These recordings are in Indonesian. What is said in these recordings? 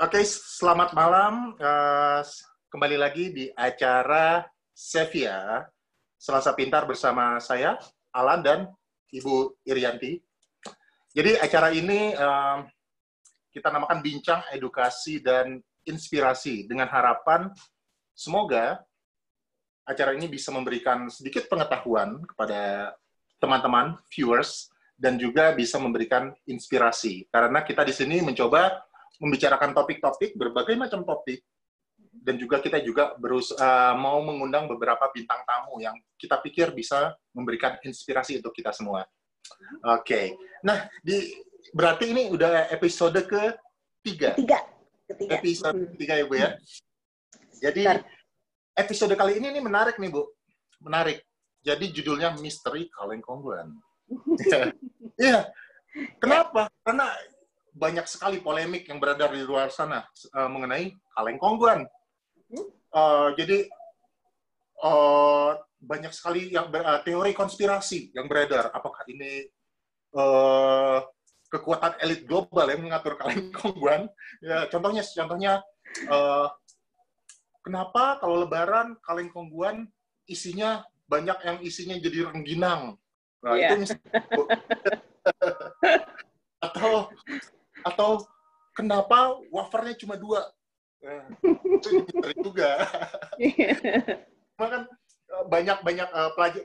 Oke, selamat malam. Kembali lagi di acara Sevia, Selasa Pintar bersama saya, Alan, dan Ibu Irianti. Jadi acara ini kita namakan Bincang Edukasi dan Inspirasi, dengan harapan semoga acara ini bisa memberikan sedikit pengetahuan kepada teman-teman, viewers, dan juga bisa memberikan inspirasi. Karena kita di sini mencoba membicarakan topik-topik, berbagai macam topik, dan juga kita juga mau mengundang beberapa bintang tamu yang kita pikir bisa memberikan inspirasi untuk kita semua. Oke. Nah, berarti ini udah episode ketiga. Ketiga. Episode ketiga ya, Bu ya. Jadi episode kali ini menarik nih, Bu. Menarik. Jadi judulnya Misteri Kaleng Kongguan. Iya. Kenapa? Karena banyak sekali polemik yang beredar di luar sana mengenai Kaleng Kongguan. Jadi banyak sekali yang teori konspirasi yang beredar. Apakah ini kekuatan elit global yang mengatur Kaleng Kongguan? Ya, contohnya kenapa kalau Lebaran Kaleng Kongguan isinya banyak yang isinya jadi rengginang? Nah, itu misalnya, atau kenapa wafernya cuma 2? Itu misteri juga. Kan banyak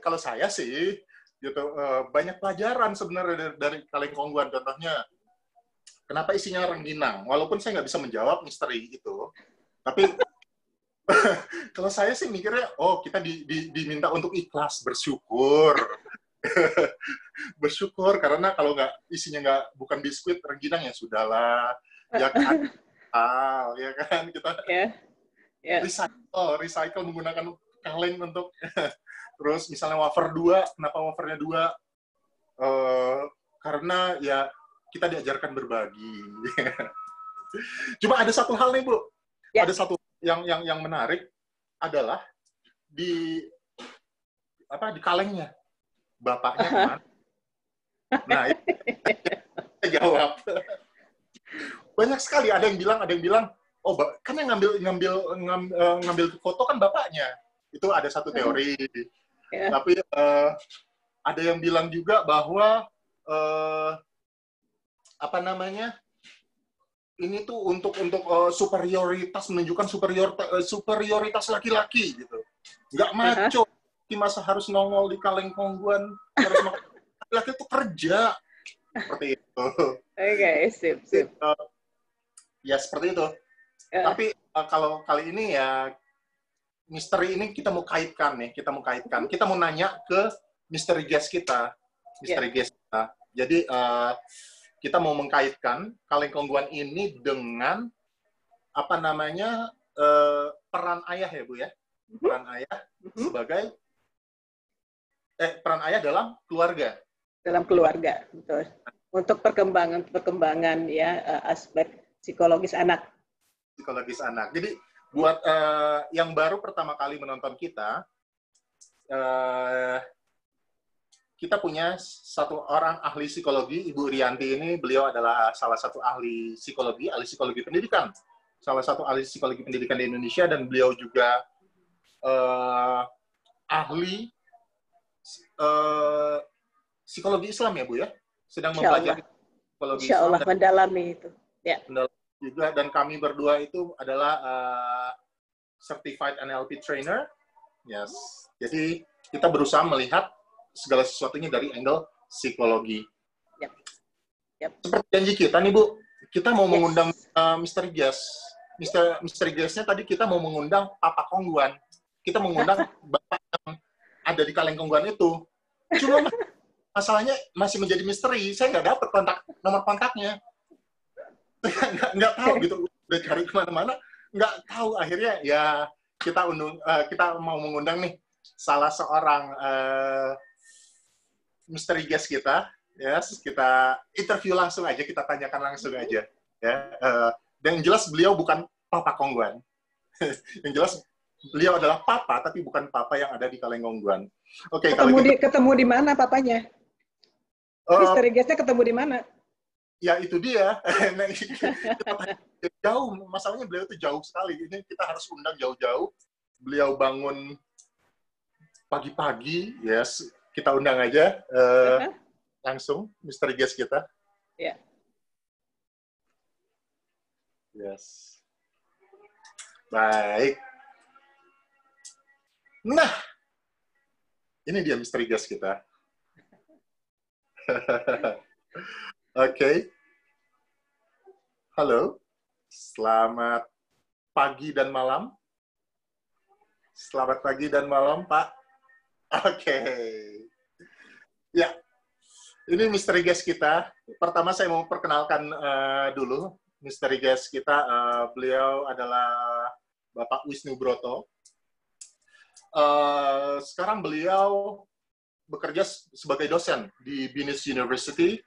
kalau saya sih gitu, banyak pelajaran sebenarnya dari Kaleng Kongguan. Contohnya, kenapa isinya rengginang? Walaupun saya nggak bisa menjawab misteri itu, tapi kalau saya sih mikirnya, kita diminta untuk ikhlas, bersyukur. Bersyukur, karena kalau isinya bukan biskuit rengginang, ya sudahlah, ya kan, ya kan, kita recycle menggunakan kaleng untuk terus misalnya wafer 2, kenapa wafernya 2? Karena ya kita diajarkan berbagi. Cuma ada satu hal nih, Bu. Ada satu yang menarik adalah di kalengnya. Bapaknya kemana? Nah, itu saya jawab. Banyak sekali, ada yang bilang, kan yang ngambil foto kan bapaknya. Itu ada satu teori. Tapi ada yang bilang juga bahwa ini tuh untuk superioritas, menunjukkan superioritas laki-laki gitu. Nggak maco. Masa harus nongol di Kaleng Kongguan, harus laki-laki itu kerja. Seperti itu. Oke, sip. Ya, seperti itu. Tapi kalau kali ini ya, misteri ini kita mau kaitkan. Kita mau nanya ke misteri guest kita. Jadi, kita mau mengkaitkan Kaleng Kongguan ini dengan peran ayah ya, Bu ya. Peran ayah sebagai peran ayah dalam keluarga. Dalam keluarga, betul. Untuk perkembangan ya, aspek psikologis anak. Psikologis anak. Jadi buat yang baru pertama kali menonton kita punya satu orang ahli psikologi, Ibu Rianti ini. Beliau adalah salah satu ahli psikologi pendidikan. Salah satu ahli psikologi pendidikan di Indonesia, dan beliau juga ahli psikologi Islam ya, Bu ya, sedang mempelajari psikologi Insya Allah, Islam, mendalami itu. Ya. Mendalami juga, dan kami berdua itu adalah certified NLP trainer, yes. Jadi kita berusaha melihat segala sesuatunya dari angle psikologi. Yep. Seperti janji kita nih, Bu, kita mau mengundang Mr. Guest. Mr. Guest-nya tadi kita mau mengundang Papa Kongguan. Kita mengundang bapak yang ada di Kaleng Kongguan itu. Cuma masalahnya masih menjadi misteri. Saya nggak dapat nomor kontaknya. Nggak tahu gitu. Udah cari kemana-mana, nggak tahu. Akhirnya ya kita mau mengundang nih salah seorang misteri guest kita. Yes, kita interview langsung aja, kita tanyakan langsung aja. Ya, dan yang jelas beliau bukan Papa Kongguan. Yang jelas beliau adalah papa, tapi bukan papa yang ada di Kaleng Kongguan. Oke, ketemu di mana papanya? Misteri guest-nya ketemu di mana? ya itu dia. Nah, jauh, masalahnya beliau itu jauh sekali. Ini kita harus undang jauh-jauh. Beliau bangun pagi-pagi, yes, kita undang aja langsung misteri guest kita. Ya. Yes. Baik. Nah, ini dia misteri guest kita. Oke. Halo. Selamat pagi dan malam. Selamat pagi dan malam, Pak. Oke. Ya. Ini misteri guest kita. Pertama saya mau perkenalkan dulu misteri guest kita. Beliau adalah Bapak Wisnu Broto. Sekarang beliau bekerja sebagai dosen di Binus University,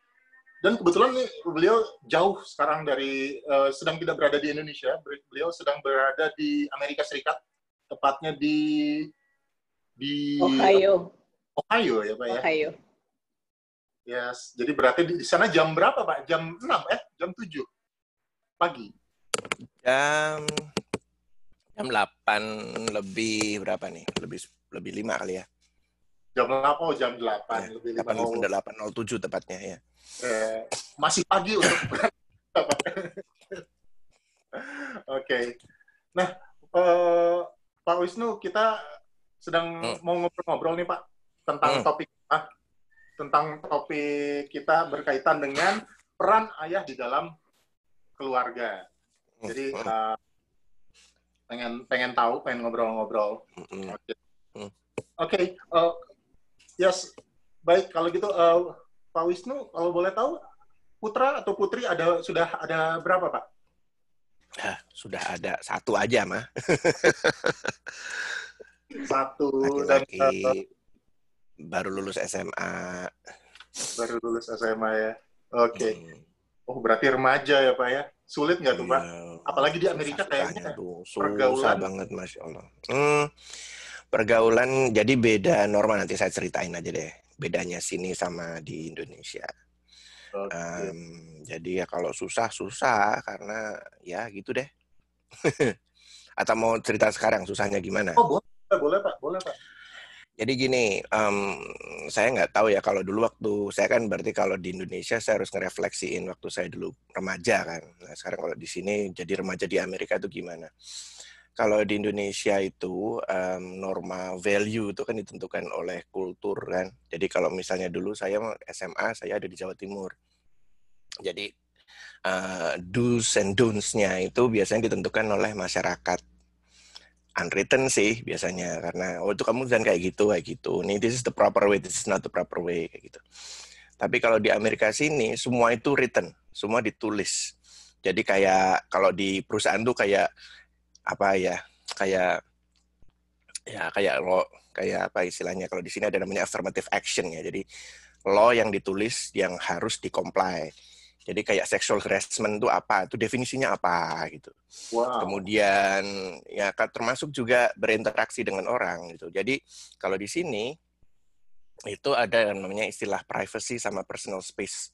dan kebetulan nih beliau jauh sekarang dari sedang tidak berada di Indonesia. Beliau sedang berada di Amerika Serikat, tepatnya di Ohio. Ohio ya Pak ya. Ohio. Yes, jadi berarti di sana jam berapa Pak? Jam 6 jam 7 pagi. Jam 8 lebih berapa nih? Lebih 5 kali ya. Jam 8, jam 8 ya, lebih 8.07 tepatnya ya. Masih pagi untuk Oke. Nah, Pak Wisnu, kita sedang mau ngobrol-ngobrol nih Pak tentang topik kita berkaitan dengan peran ayah di dalam keluarga. Jadi pengen tahu, pengen ngobrol-ngobrol. Oke. Yes, baik kalau gitu Pak Wisnu, kalau boleh tahu putra atau putri sudah ada berapa Pak? Sudah ada satu aja mah. Satu. Laki-laki baru lulus SMA. Baru lulus SMA ya. Oke. Oh berarti remaja ya Pak ya. Sulit nggak tuh Pak? Apalagi di Amerika kayaknya susah banget Masya Allah. Pergaulan jadi beda normal, nanti saya ceritain aja deh bedanya sini sama di Indonesia. Jadi ya kalau susah karena ya gitu deh. Atau mau cerita sekarang susahnya gimana? Oh boleh Pak. Jadi gini, saya nggak tahu ya kalau dulu waktu saya kan berarti kalau di Indonesia saya harus ngerefleksiin waktu saya dulu remaja kan. Nah sekarang kalau di sini jadi remaja di Amerika itu gimana? Kalau di Indonesia itu norma value itu kan ditentukan oleh kultur kan. Jadi kalau misalnya dulu saya SMA saya ada di Jawa Timur. Jadi do's and don'ts-nya itu biasanya ditentukan oleh masyarakat. Unwritten sih biasanya karena itu kamu jangan kayak gitu. Nih this is the proper way, this is not the proper way kayak gitu. Tapi kalau di Amerika sini semua itu written, semua ditulis. Jadi kayak kalau di perusahaan tuh kayak apa ya kayak law, kayak apa istilahnya kalau di sini ada namanya affirmative action ya, jadi law yang ditulis yang harus di-comply. Jadi kayak sexual harassment itu apa, itu definisinya apa gitu. Wow. Kemudian ya termasuk juga berinteraksi dengan orang gitu. Jadi kalau di sini itu ada yang namanya istilah privacy sama personal space.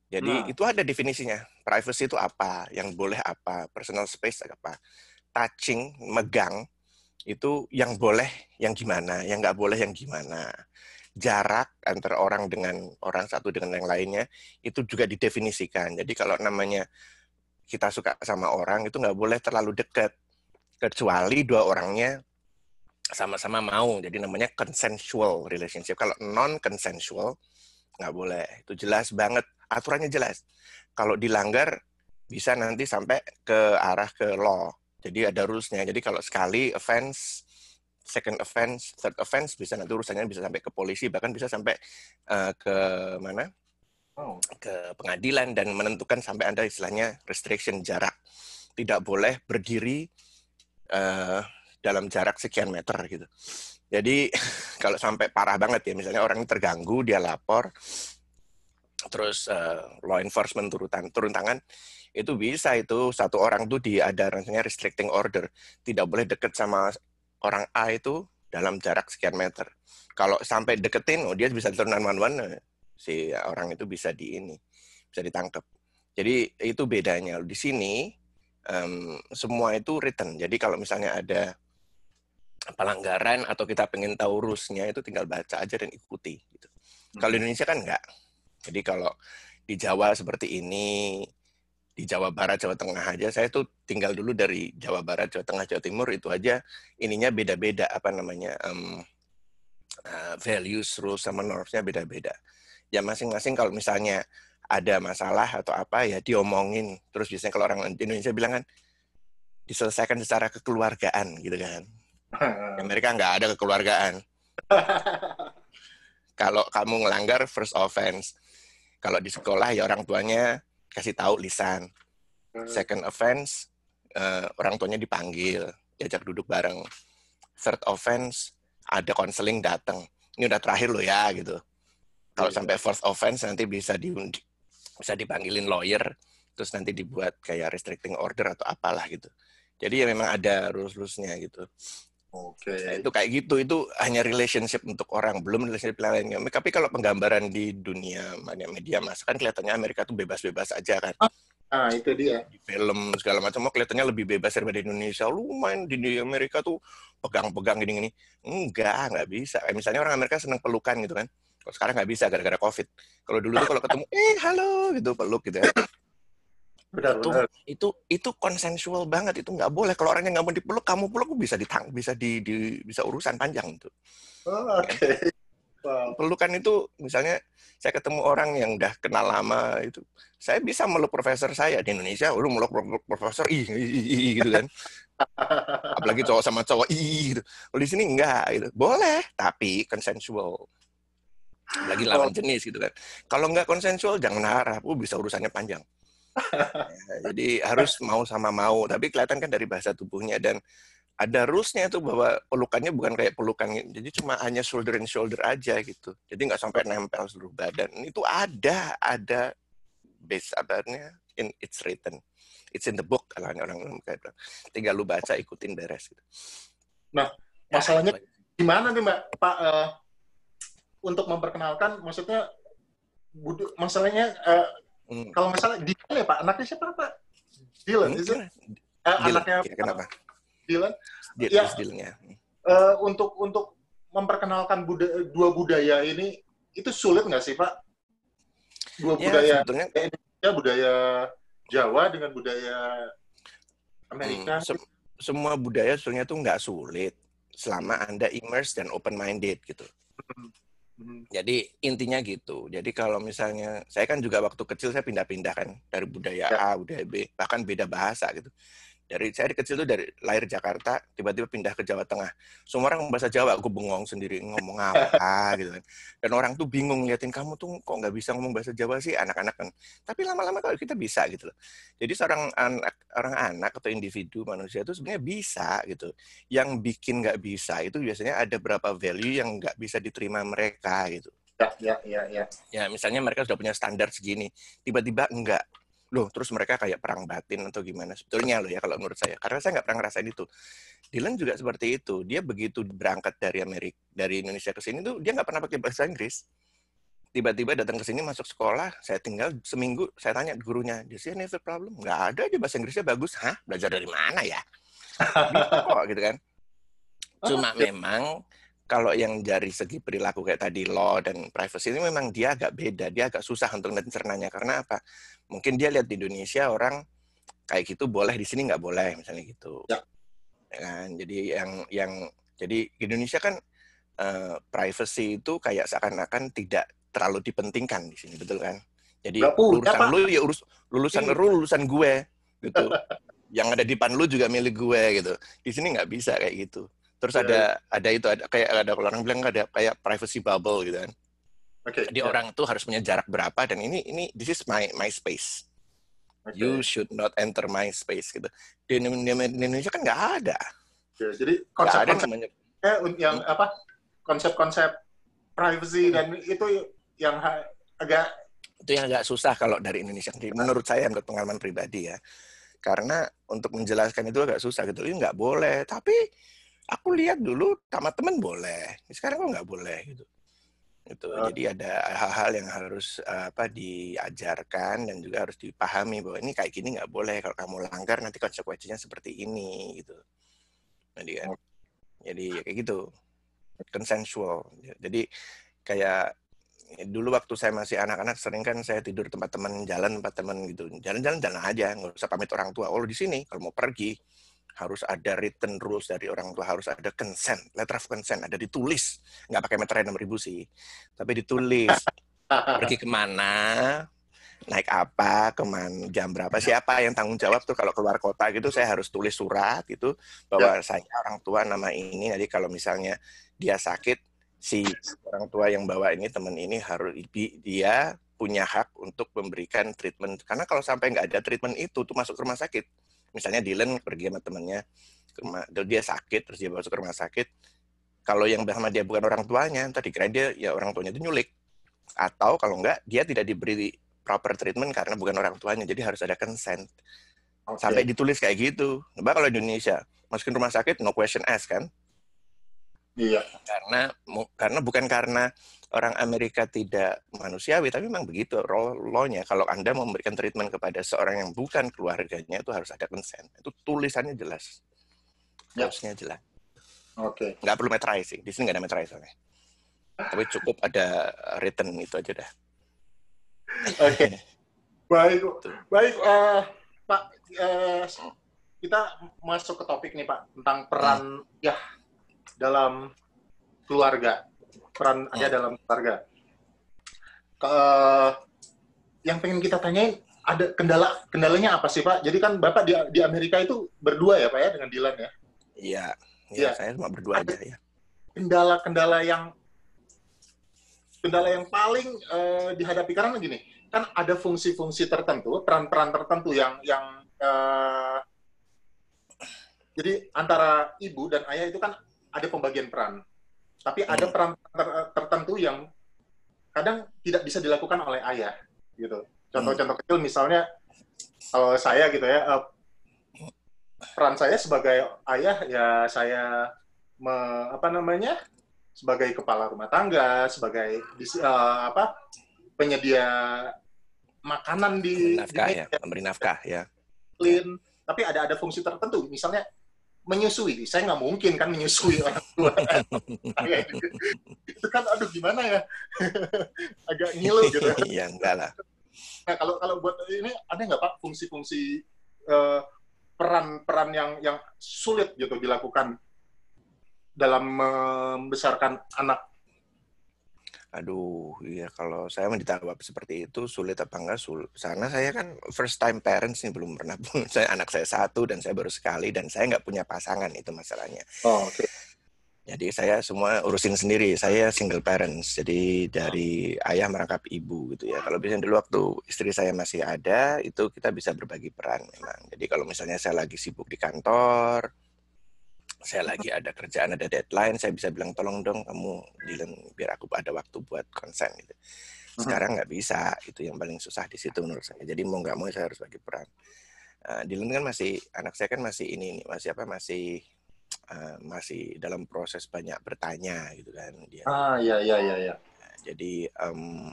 Jadi itu ada definisinya. Privacy itu apa, yang boleh apa, personal space apa. Touching, megang, itu yang boleh yang gimana, yang nggak boleh yang gimana. Jarak antara orang dengan orang satu dengan yang lainnya, itu juga didefinisikan. Jadi kalau namanya kita suka sama orang, itu nggak boleh terlalu dekat. Kecuali dua orangnya sama-sama mau. Jadi namanya consensual relationship. Kalau non-consensual, nggak boleh. Itu jelas banget. Aturannya jelas. Kalau dilanggar, bisa nanti sampai ke arah ke law. Jadi ada rules-nya. Jadi kalau sekali offense, second offense, third offense, bisa nanti urusannya bisa sampai ke polisi, bahkan bisa sampai ke mana? Ke pengadilan dan menentukan sampai Anda istilahnya restriction jarak. Tidak boleh berdiri dalam jarak sekian meter gitu. Jadi kalau sampai parah banget ya, misalnya orang terganggu, dia lapor, terus law enforcement turun tangan, itu bisa itu satu orang tuh ada rasanya restricting order, tidak boleh deket sama orang A itu dalam jarak sekian meter. Kalau sampai deketin, dia bisa turun 911, si orang itu bisa bisa ditangkap. Jadi itu bedanya. Di sini semua itu written. Jadi kalau misalnya ada pelanggaran atau kita pengen tahu rules-nya itu tinggal baca aja dan ikuti. Gitu. Kalau di Indonesia kan enggak. Jadi kalau di Jawa seperti ini, di Jawa Barat, Jawa Tengah aja, saya tuh tinggal dulu dari Jawa Barat, Jawa Tengah, Jawa Timur, itu aja ininya beda-beda, apa namanya, values, rules, sama norms-nya beda-beda. Ya masing-masing kalau misalnya ada masalah atau apa, ya diomongin. Terus biasanya kalau orang Indonesia bilang kan, diselesaikan secara kekeluargaan, gitu kan. Di Amerika nggak ada kekeluargaan. Kalau kamu ngelanggar, first offense. Kalau di sekolah, ya orang tuanya kasih tahu lisan. Second offense, orang tuanya dipanggil, diajak duduk bareng. Third offense, ada konseling datang. Ini udah terakhir lo ya, gitu. Kalau sampai fourth offense, nanti bisa dipanggilin lawyer, terus nanti dibuat kayak restricting order atau apalah gitu. Jadi ya memang ada rules-rules-nya gitu. Oke. Nah, itu kayak gitu, itu hanya relationship untuk orang, belum relationship lainnya. Tapi kalau penggambaran di dunia media massa kan kelihatannya Amerika tuh bebas-bebas aja kan. Ah, itu dia. Di film segala macam, kelihatannya lebih bebas daripada Indonesia. Lu main di Amerika tuh pegang-pegang gini-gini. Nggak bisa. Kayak misalnya orang Amerika seneng pelukan gitu kan. Kalau sekarang nggak bisa gara-gara COVID. Kalau dulu tuh kalau ketemu, halo gitu, peluk gitu ya. Benar. Itu konsensual banget, itu nggak boleh. Kalau orangnya nggak mau dipeluk, kamu peluk bisa bisa urusan panjang itu. Oke. Wow. Pelukan itu misalnya saya ketemu orang yang udah kenal lama itu, saya bisa meluk profesor saya di Indonesia, lu meluk profesor gitu kan. Apalagi cowok sama cowok gitu. Kalau di sini enggak gitu. Boleh, tapi konsensual. Lagi lawan jenis gitu kan. Kalau nggak konsensual jangan harap, bisa urusannya panjang. Ya, jadi harus mau sama mau, tapi kelihatan kan dari bahasa tubuhnya dan ada rules-nya itu bahwa pelukannya bukan kayak pelukan, jadi cuma hanya shoulder and shoulder aja gitu. Jadi nggak sampai nempel seluruh badan. Itu ada base abarnya, it's written, it's in the book kalau orang kayak bilang. Tinggal lu baca, ikutin beres gitu. Nah, masalahnya gimana nih Mbak Pak untuk memperkenalkan, maksudnya masalahnya kalau nggak salah Dylan ya Pak, anaknya siapa Pak? Dylan, anaknya kenapa? Dylan. Ya, Dylan-nya. Untuk memperkenalkan dua budaya ini itu sulit nggak sih Pak? Dua budaya sebetulnya, Indonesia, budaya Jawa dengan budaya Amerika. Semua budaya sebenarnya tuh nggak sulit selama Anda immerse dan open-minded gitu. Jadi intinya gitu. Jadi kalau misalnya, saya kan juga waktu kecil saya pindah-pindah kan, dari budaya A, budaya B, bahkan beda bahasa gitu. Saya di kecil tuh dari lahir Jakarta, tiba-tiba pindah ke Jawa Tengah. Semua orang bahasa Jawa, aku bengong sendiri, ngomong apa gitu kan. Dan orang tuh bingung ngeliatin, kamu tuh kok nggak bisa ngomong bahasa Jawa sih, anak-anak kan. Tapi lama-lama kalau kita bisa gitu loh. Jadi seorang anak atau individu manusia itu sebenarnya bisa gitu. Yang bikin nggak bisa itu biasanya ada beberapa value yang nggak bisa diterima mereka gitu. Ya. Ya, misalnya mereka sudah punya standar segini, tiba-tiba enggak. Loh, terus mereka kayak perang batin atau gimana? Sebetulnya loh ya kalau menurut saya. Karena saya nggak pernah ngerasain itu. Dylan juga seperti itu. Dia begitu berangkat dari Indonesia ke sini tuh, dia nggak pernah pakai bahasa Inggris. Tiba-tiba datang ke sini masuk sekolah, saya tinggal seminggu, saya tanya gurunya, "Do you have a problem?" Nggak ada, dia bahasa Inggrisnya bagus. Hah? Belajar dari mana ya? Bisa kok, gitu kan. Cuma memang kalau yang dari segi perilaku kayak tadi law dan privacy ini memang dia agak beda, dia agak susah untuk mencernanya. Karena apa? Mungkin dia lihat di Indonesia orang kayak gitu boleh, di sini nggak boleh misalnya gitu. Ya kan? Jadi jadi di Indonesia kan privacy itu kayak seakan-akan tidak terlalu dipentingkan di sini, betul kan? Jadi urusan lu ya urusan gue gitu. Yang ada di depan lu juga milik gue gitu. Di sini nggak bisa kayak gitu. Terus ada kayak kalau orang bilang ada kayak privacy bubble gitu kan. Jadi orang tuh harus punya jarak berapa dan ini this is my space. You should not enter my space gitu. Di Indonesia kan nggak ada. Jadi konsep-konsep privacy dan itu yang agak susah kalau dari Indonesia. Menurut saya, menurut pengalaman pribadi ya. Karena untuk menjelaskan itu agak susah gitu. Ini nggak boleh. Tapi aku lihat dulu sama temen boleh. Sekarang kok nggak boleh gitu. Itu. Jadi ada hal-hal yang harus diajarkan dan juga harus dipahami bahwa ini kayak gini nggak boleh, kalau kamu langgar nanti konsekuensinya seperti ini gitu. Jadi kayak gitu, consensual. Jadi kayak dulu waktu saya masih anak-anak sering kan saya tidur tempat teman gitu, jalan-jalan aja, nggak usah pamit orang tua. Oh di sini kalau mau pergi harus ada written rules dari orang tua, harus ada consent, letter of consent, ada ditulis, nggak pakai meterai 6.000 sih, tapi ditulis pergi kemana, naik apa, kemana, jam berapa, siapa yang tanggung jawab tuh kalau keluar kota gitu, saya harus tulis surat gitu bahwa saya orang tua nama ini, jadi kalau misalnya dia sakit, si orang tua yang bawa ini, teman ini harus, dia punya hak untuk memberikan treatment, karena kalau sampai nggak ada treatment itu tuh masuk rumah sakit. Misalnya Dylan pergi sama temannya, dia sakit, terus dia masuk ke rumah sakit. Kalau yang sama dia bukan orang tuanya, tadi kira dia ya orang tuanya itu nyulik. Atau kalau enggak, dia tidak diberi proper treatment karena bukan orang tuanya. Jadi harus ada consent. Sampai ditulis kayak gitu. Coba kalau Indonesia, masukin rumah sakit, no question asked kan? Iya. Karena bukan karena orang Amerika tidak manusiawi, tapi memang begitu law-nya. Kalau Anda memberikan treatment kepada seorang yang bukan keluarganya, itu harus ada consent. Itu tulisannya jelas. Harusnya jelas. Oke. Nggak perlu meterai sih. Di sini nggak ada meterai soalnya. Tapi cukup ada written itu aja dah. Oke. Baik, Pak. Kita masuk ke topik nih, Pak, tentang peran dalam keluarga, peran ayah dalam keluarga. Yang pengen kita tanyain, ada kendalanya apa sih, Pak? Jadi kan Bapak di Amerika itu berdua ya, Pak ya, dengan Dylan ya? Iya, saya cuma berdua aja ya. Kendala yang paling dihadapi karena gini, kan ada fungsi-fungsi tertentu, peran-peran tertentu yang jadi antara ibu dan ayah itu kan ada pembagian peran. Tapi ada peran tertentu yang kadang tidak bisa dilakukan oleh ayah, gitu. Contoh-contoh kecil misalnya, kalau saya gitu ya, peran saya sebagai ayah ya saya sebagai kepala rumah tangga, sebagai penyedia makanan memberi nafkah ya. Clean. Tapi ada fungsi tertentu, misalnya menyusui. Saya nggak mungkin kan menyusui orang tua. Itu kan aduh gimana ya, agak ngilu gitu. Iya enggak lah. Nah kalau buat ini ada nggak Pak fungsi-fungsi peran-peran yang sulit gitu dilakukan dalam membesarkan anak? Aduh, iya kalau saya dijawab seperti itu sulit apa enggak sulit. Karena saya kan first time parents nih, belum pernah anak saya satu dan saya baru sekali dan saya nggak punya pasangan, itu masalahnya. Oke. Jadi saya semua urusin sendiri. Saya single parents. Jadi dari ayah merangkap ibu gitu ya. Kalau biasanya dulu waktu istri saya masih ada, itu kita bisa berbagi peran memang. Jadi kalau misalnya saya lagi sibuk di kantor, saya lagi ada kerjaan, ada deadline, saya bisa bilang tolong dong kamu Dylan biar aku ada waktu buat konsen gitu. Sekarang nggak bisa, itu yang paling susah di situ menurut saya. Jadi mau nggak mau saya harus bagi peran. Dylan kan anak saya kan masih masih dalam proses banyak bertanya gitu kan dia. Iya. Jadi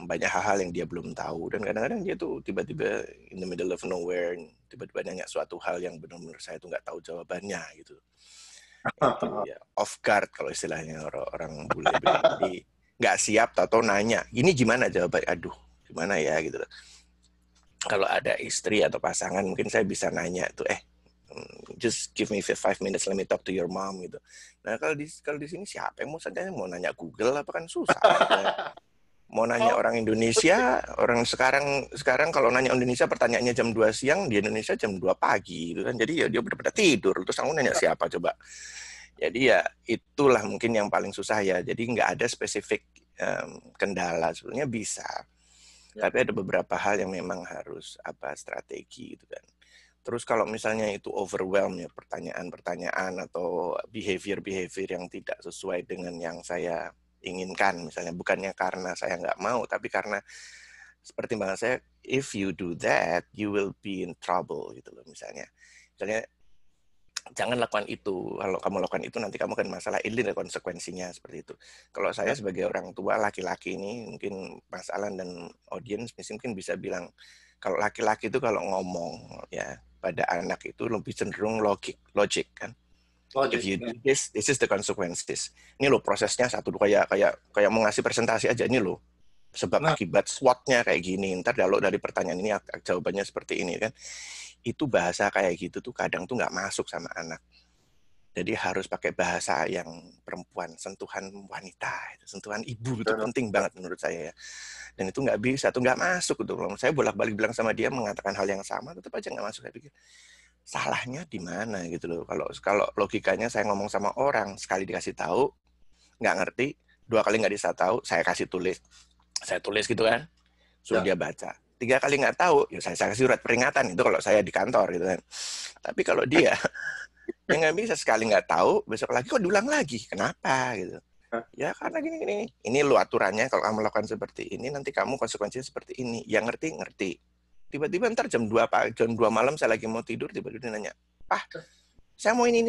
banyak hal-hal yang dia belum tahu dan kadang-kadang dia tuh tiba-tiba in the middle of nowhere tiba-tiba nanya suatu hal yang benar-benar saya tuh nggak tahu jawabannya gitu. Itu ya off guard kalau istilahnya orang bule bilang. Jadi nggak siap atau nanya ini gimana jawabannya, aduh gimana ya gitu. Kalau ada istri atau pasangan mungkin saya bisa nanya tuh just give me 5 minutes, let me talk to your mom gitu. Nah kalau di sini siapa yang mau nanya Google apa, kan susah. Mau nanya orang Indonesia, orang sekarang kalau nanya Indonesia pertanyaannya jam 2 siang, di Indonesia jam 2 pagi gitu kan. Jadi ya dia benar-benar tidur, terus kamu nanya siapa coba. Jadi ya itulah mungkin yang paling susah ya. Jadi nggak ada spesifik kendala, sebenarnya bisa. Tapi ada beberapa hal yang memang harus strategi gitu kan. Terus kalau misalnya itu overwhelm ya pertanyaan-pertanyaan atau behavior yang tidak sesuai dengan yang saya inginkan, misalnya bukannya karena saya nggak mau, tapi karena pertimbangan saya, if you do that, you will be in trouble gitu loh misalnya jangan lakukan itu. Kalau kamu lakukan itu nanti kamu akan masalah. Ini ada konsekuensinya seperti itu. Kalau saya sebagai orang tua laki-laki ini, mungkin Mas Alan dan audiens mungkin bisa bilang, kalau laki-laki itu kalau ngomong ya pada anak itu lebih cenderung logic kan. If you do this is the consequences. Ini loh prosesnya satu kayak mau ngasih presentasi aja, ini loh sebab akibat SWOT-nya kayak gini. Ntar kalau dari pertanyaan ini jawabannya seperti ini kan. Itu bahasa kayak gitu tuh kadang tuh nggak masuk sama anak. Jadi harus pakai bahasa yang perempuan, sentuhan wanita, sentuhan ibu itu penting banget menurut saya ya. Dan itu nggak bisa, tuh nggak masuk gitu. Saya bolak-balik bilang sama dia mengatakan hal yang sama, tetap aja nggak masuk. Saya pikir salahnya di mana gitu loh. Kalau logikanya saya ngomong sama orang, sekali dikasih tahu nggak ngerti, 2 kali nggak bisa tahu, saya kasih tulis, saya tulis gitu kan, suruh dia baca. 3 kali nggak tahu, ya saya kasih surat peringatan itu kalau saya di kantor gitu kan. Tapi kalau dia ya nggak bisa, sekali nggak tahu, besok lagi kok diulang lagi, kenapa gitu? Ya karena gini. Ini lo aturannya, kalau kamu lakukan seperti ini, nanti kamu konsekuensinya seperti ini. Yang ngerti. Tiba-tiba ntar jam 2 malam saya lagi mau tidur, tiba-tiba dia nanya, "Pah, saya mau ini.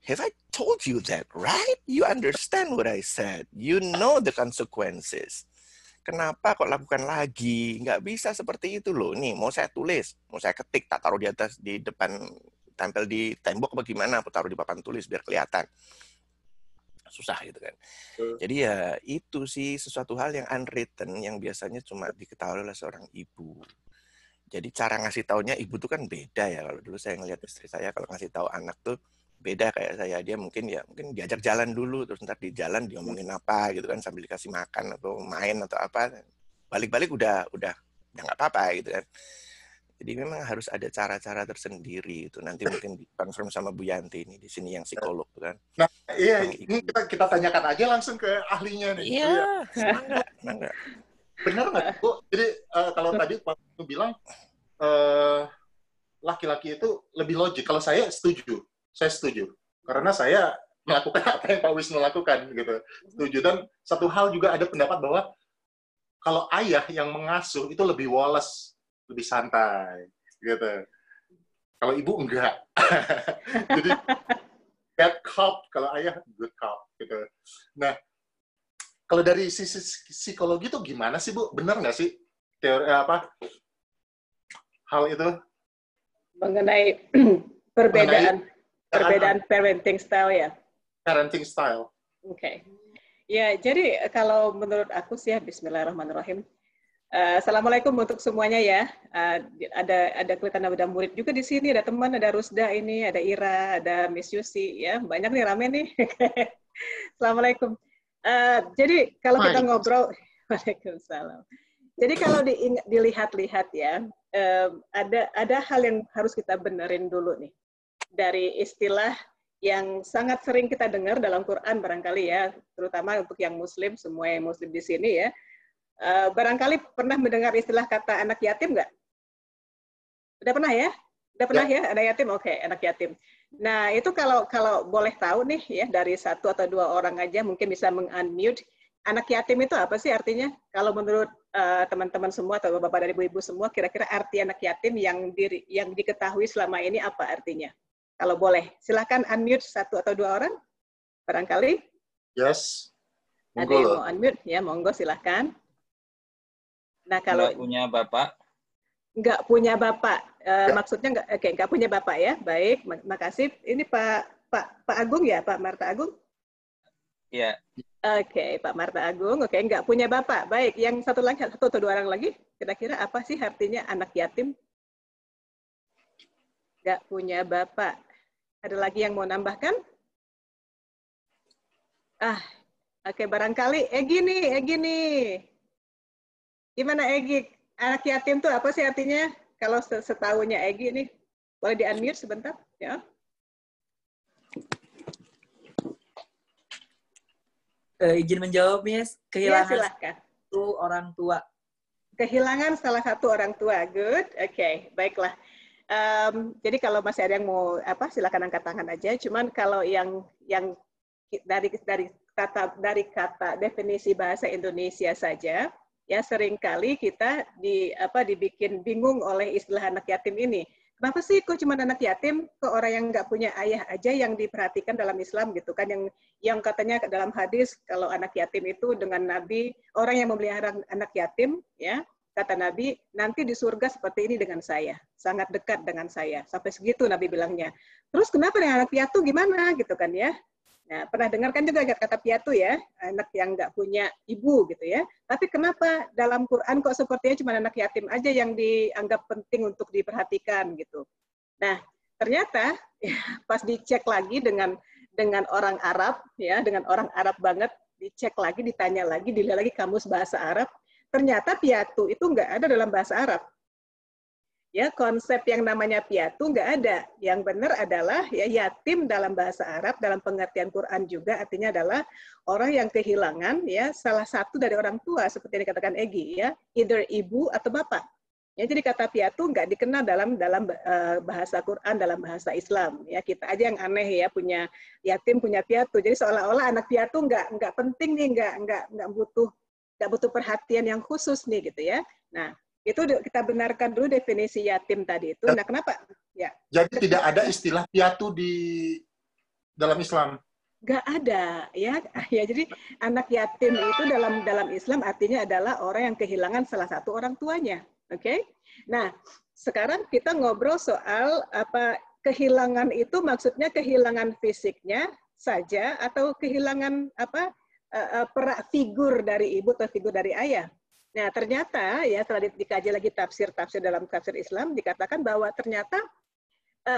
Have I told you that, right? You understand what I said. You know the consequences. Kenapa kok lakukan lagi? Nggak bisa seperti itu loh. Nih, mau saya tulis, mau saya ketik, tak taruh di atas, di depan, tempel di tembok bagaimana, aku taruh di papan tulis biar kelihatan. Susah gitu kan. Jadi ya itu sih sesuatu hal yang unwritten, yang biasanya cuma diketahui oleh seorang ibu. Jadi cara ngasih taunya ibu tuh kan beda ya. Kalau dulu saya ngelihat istri saya, kalau ngasih tahu anak tuh beda kayak saya. Dia mungkin diajak jalan dulu, terus ntar di jalan diomongin apa gitu kan, sambil dikasih makan atau main atau apa. Balik-balik udah nggak apa-apa gitu kan. Jadi memang harus ada cara-cara tersendiri itu. Nanti mungkin dikonfirm sama Bu Yanti ini di sini yang psikolog kan. Nah, iya, ini kita tanyakan aja langsung ke ahlinya nih. Iya, enggak. Benar nggak, Bu? Jadi kalau tadi Pak bilang laki-laki itu lebih logik. Kalau saya setuju. Karena saya melakukan apa yang Pak Wisnu lakukan gitu. Setuju. Dan satu hal juga ada pendapat bahwa kalau ayah yang mengasuh itu lebih woles, lebih santai gitu. Kalau ibu enggak. Jadi bad cop, kalau ayah good cop gitu. Nah, kalau dari sisi psikologi itu gimana sih, Bu? Benar nggak sih teori hal itu? Mengenai perbedaan parenting style ya? Parenting style. Oke. Ya, jadi kalau menurut aku sih ya, bismillahirrahmanirrahim. Assalamualaikum untuk semuanya ya. Ada kelihatan ada murid juga di sini, ada teman, ada Rusda ini, ada Ira, ada Miss Yusi ya. Banyak nih, rame nih. Assalamualaikum. Jadi kalau kita ngobrol, Waalaikumsalam. Jadi kalau dilihat-lihat ya, ada hal yang harus kita benerin dulu nih. Dari istilah yang sangat sering kita dengar dalam Quran barangkali ya, terutama untuk yang Muslim, semua yang Muslim di sini ya. Barangkali pernah mendengar istilah kata anak yatim nggak? Udah pernah ya? Udah pernah ya? Anak yatim? Oke, anak yatim. Nah, itu kalau boleh tahu nih ya, dari 1 atau 2 orang aja mungkin bisa meng-unmute. Anak yatim itu apa sih artinya? Kalau menurut teman-teman semua atau bapak dan ibu-ibu semua, kira-kira arti anak yatim yang diketahui selama ini apa artinya? Kalau boleh, silakan unmute 1 atau 2 orang. Barangkali. Yes. Ada yang mau unmute? Ya, monggo silahkan. Nah, kalau nggak punya bapak. Nggak punya bapak. Maksudnya nggak punya bapak ya. Baik, makasih. Ini Pak Agung ya, Pak Marta Agung? Iya. Oke, Pak Marta Agung. Oke, nggak punya bapak. Baik, yang satu atau 2 orang lagi, kira-kira apa sih artinya anak yatim? Nggak punya bapak. Ada lagi yang mau nambahkan? Oke, barangkali Egi nih. Gimana Egi? Anak yatim tuh apa sih artinya? Kalau setahunya Egi nih, boleh di-unmute sebentar? Ya. Izin menjawab, Miss. Kehilangan satu orang tua. Kehilangan salah satu orang tua. Good. Oke, baiklah. Jadi kalau masih ada yang mau silakan angkat tangan aja. Cuman kalau yang dari kata definisi bahasa Indonesia saja, ya seringkali kita dibikin bingung oleh istilah anak yatim ini. kenapa sih kok cuma anak yatim, ke orang yang nggak punya ayah aja yang diperhatikan dalam Islam gitu kan, yang katanya dalam hadis kalau anak yatim itu dengan Nabi, orang yang memelihara anak yatim, ya kata Nabi, nanti di surga seperti ini dengan saya, sangat dekat dengan saya, sampai segitu Nabi bilangnya. Terus kenapa dengan anak piatu gimana gitu kan ya? Nah, pernah dengar kan juga kata piatu ya, anak yang nggak punya ibu gitu ya. Tapi kenapa dalam Quran kok sepertinya cuma anak yatim aja yang dianggap penting untuk diperhatikan gitu. Nah, ternyata ya, pas dicek lagi dengan orang Arab ya, dengan orang Arab banget, dicek lagi, ditanya lagi, dilihat lagi kamus bahasa Arab, ternyata piatu itu nggak ada dalam bahasa Arab. Ya, konsep yang namanya piatu nggak ada. Yang benar adalah ya yatim dalam bahasa Arab, dalam pengertian Quran juga artinya adalah orang yang kehilangan ya salah satu dari orang tua seperti yang dikatakan Egy ya, either ibu atau bapak. Ya, jadi kata piatu nggak dikenal dalam bahasa Quran, dalam bahasa Islam. Ya, kita aja yang aneh ya punya yatim punya piatu. Jadi seolah-olah anak piatu nggak penting nih, nggak butuh perhatian yang khusus nih gitu ya. Nah, itu kita benarkan dulu definisi yatim tadi itu. Nah, kenapa? Ya. Jadi tidak ada istilah piatu di dalam Islam. Nggak ada, ya. Ya, jadi anak yatim itu dalam Islam artinya adalah orang yang kehilangan salah satu orang tuanya. Oke? Nah, sekarang kita ngobrol soal apa kehilangan itu maksudnya kehilangan fisiknya saja atau kehilangan apa figur dari ibu atau figur dari ayah. Nah, ternyata ya setelah dikaji lagi tafsir dalam tafsir Islam dikatakan bahwa ternyata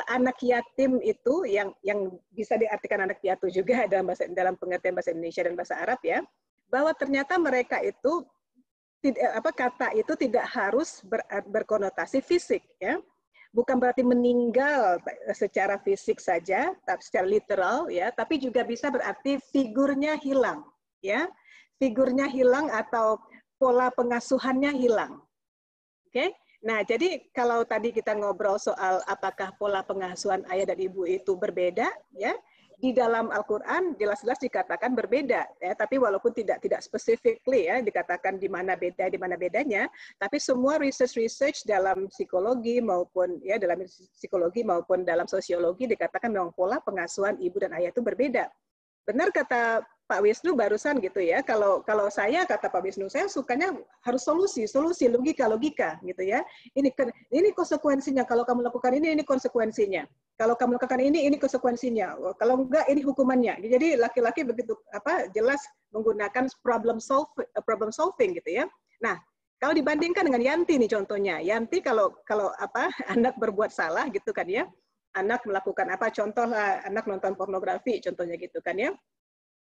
anak yatim itu yang bisa diartikan anak piatu juga dalam pengertian bahasa Indonesia dan bahasa Arab ya, bahwa ternyata mereka itu kata itu tidak harus berkonotasi fisik ya. Bukan berarti meninggal secara fisik saja, tapi secara literal ya, tapi juga bisa berarti figurnya hilang ya. Figurnya hilang atau pola pengasuhannya hilang. Oke? Nah, jadi kalau tadi kita ngobrol soal apakah pola pengasuhan ayah dan ibu itu berbeda, ya, di dalam Al-Quran jelas-jelas dikatakan berbeda, ya, tapi walaupun tidak specifically ya dikatakan di mana bedanya, tapi semua research dalam psikologi maupun dalam sosiologi dikatakan memang pola pengasuhan ibu dan ayah itu berbeda. Benar kata Pak Wisnu barusan gitu ya, kalau saya kata Pak Wisnu, saya sukanya harus solusi, logika gitu ya. Ini konsekuensinya, kalau kamu lakukan ini konsekuensinya. Kalau kamu lakukan ini konsekuensinya. Kalau enggak, ini hukumannya. Jadi laki-laki begitu jelas menggunakan problem solving gitu ya. Nah, kalau dibandingkan dengan Yanti nih contohnya, Yanti kalau anak berbuat salah gitu kan ya, anak melakukan contoh lah, anak nonton pornografi contohnya gitu kan ya.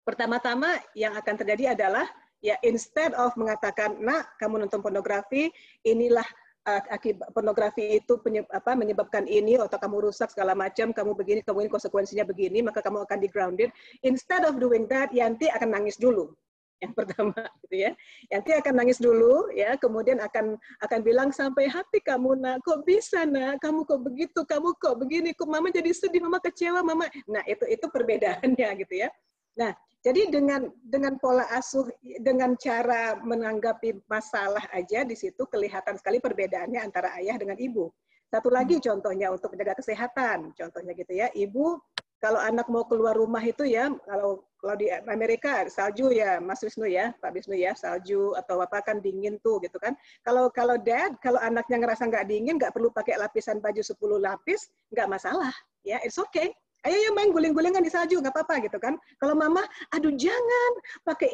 Pertama-tama yang akan terjadi adalah ya instead of mengatakan, nak kamu nonton pornografi, inilah akibat pornografi itu menyebabkan ini atau kamu rusak segala macam, kamu begini, kamu ini konsekuensinya begini, maka kamu akan di-grounded. Instead of doing that, Yanti akan nangis dulu. Yang pertama gitu ya. Yanti akan nangis dulu ya, kemudian akan bilang sampai hati kamu, nak, kok bisa, nak, kamu kok begitu, kamu kok begini, kok mama jadi sedih, mama kecewa, mama. Nah, itu perbedaannya gitu ya. Nah, jadi dengan pola asuh, dengan cara menanggapi masalah aja di situ kelihatan sekali perbedaannya antara ayah dengan ibu. Satu lagi contohnya untuk menjaga kesehatan, contohnya gitu ya, ibu kalau anak mau keluar rumah itu ya, kalau di Amerika salju ya, Mas Wisnu ya, Pak Wisnu ya, salju atau apa kan dingin tuh gitu kan. Kalau anaknya ngerasa nggak dingin, nggak perlu pakai lapisan baju 10 lapis, nggak masalah ya, it's okay. Ayo ya main guling-gulingan di salju, nggak apa-apa gitu kan. Kalau mama, aduh jangan, pakai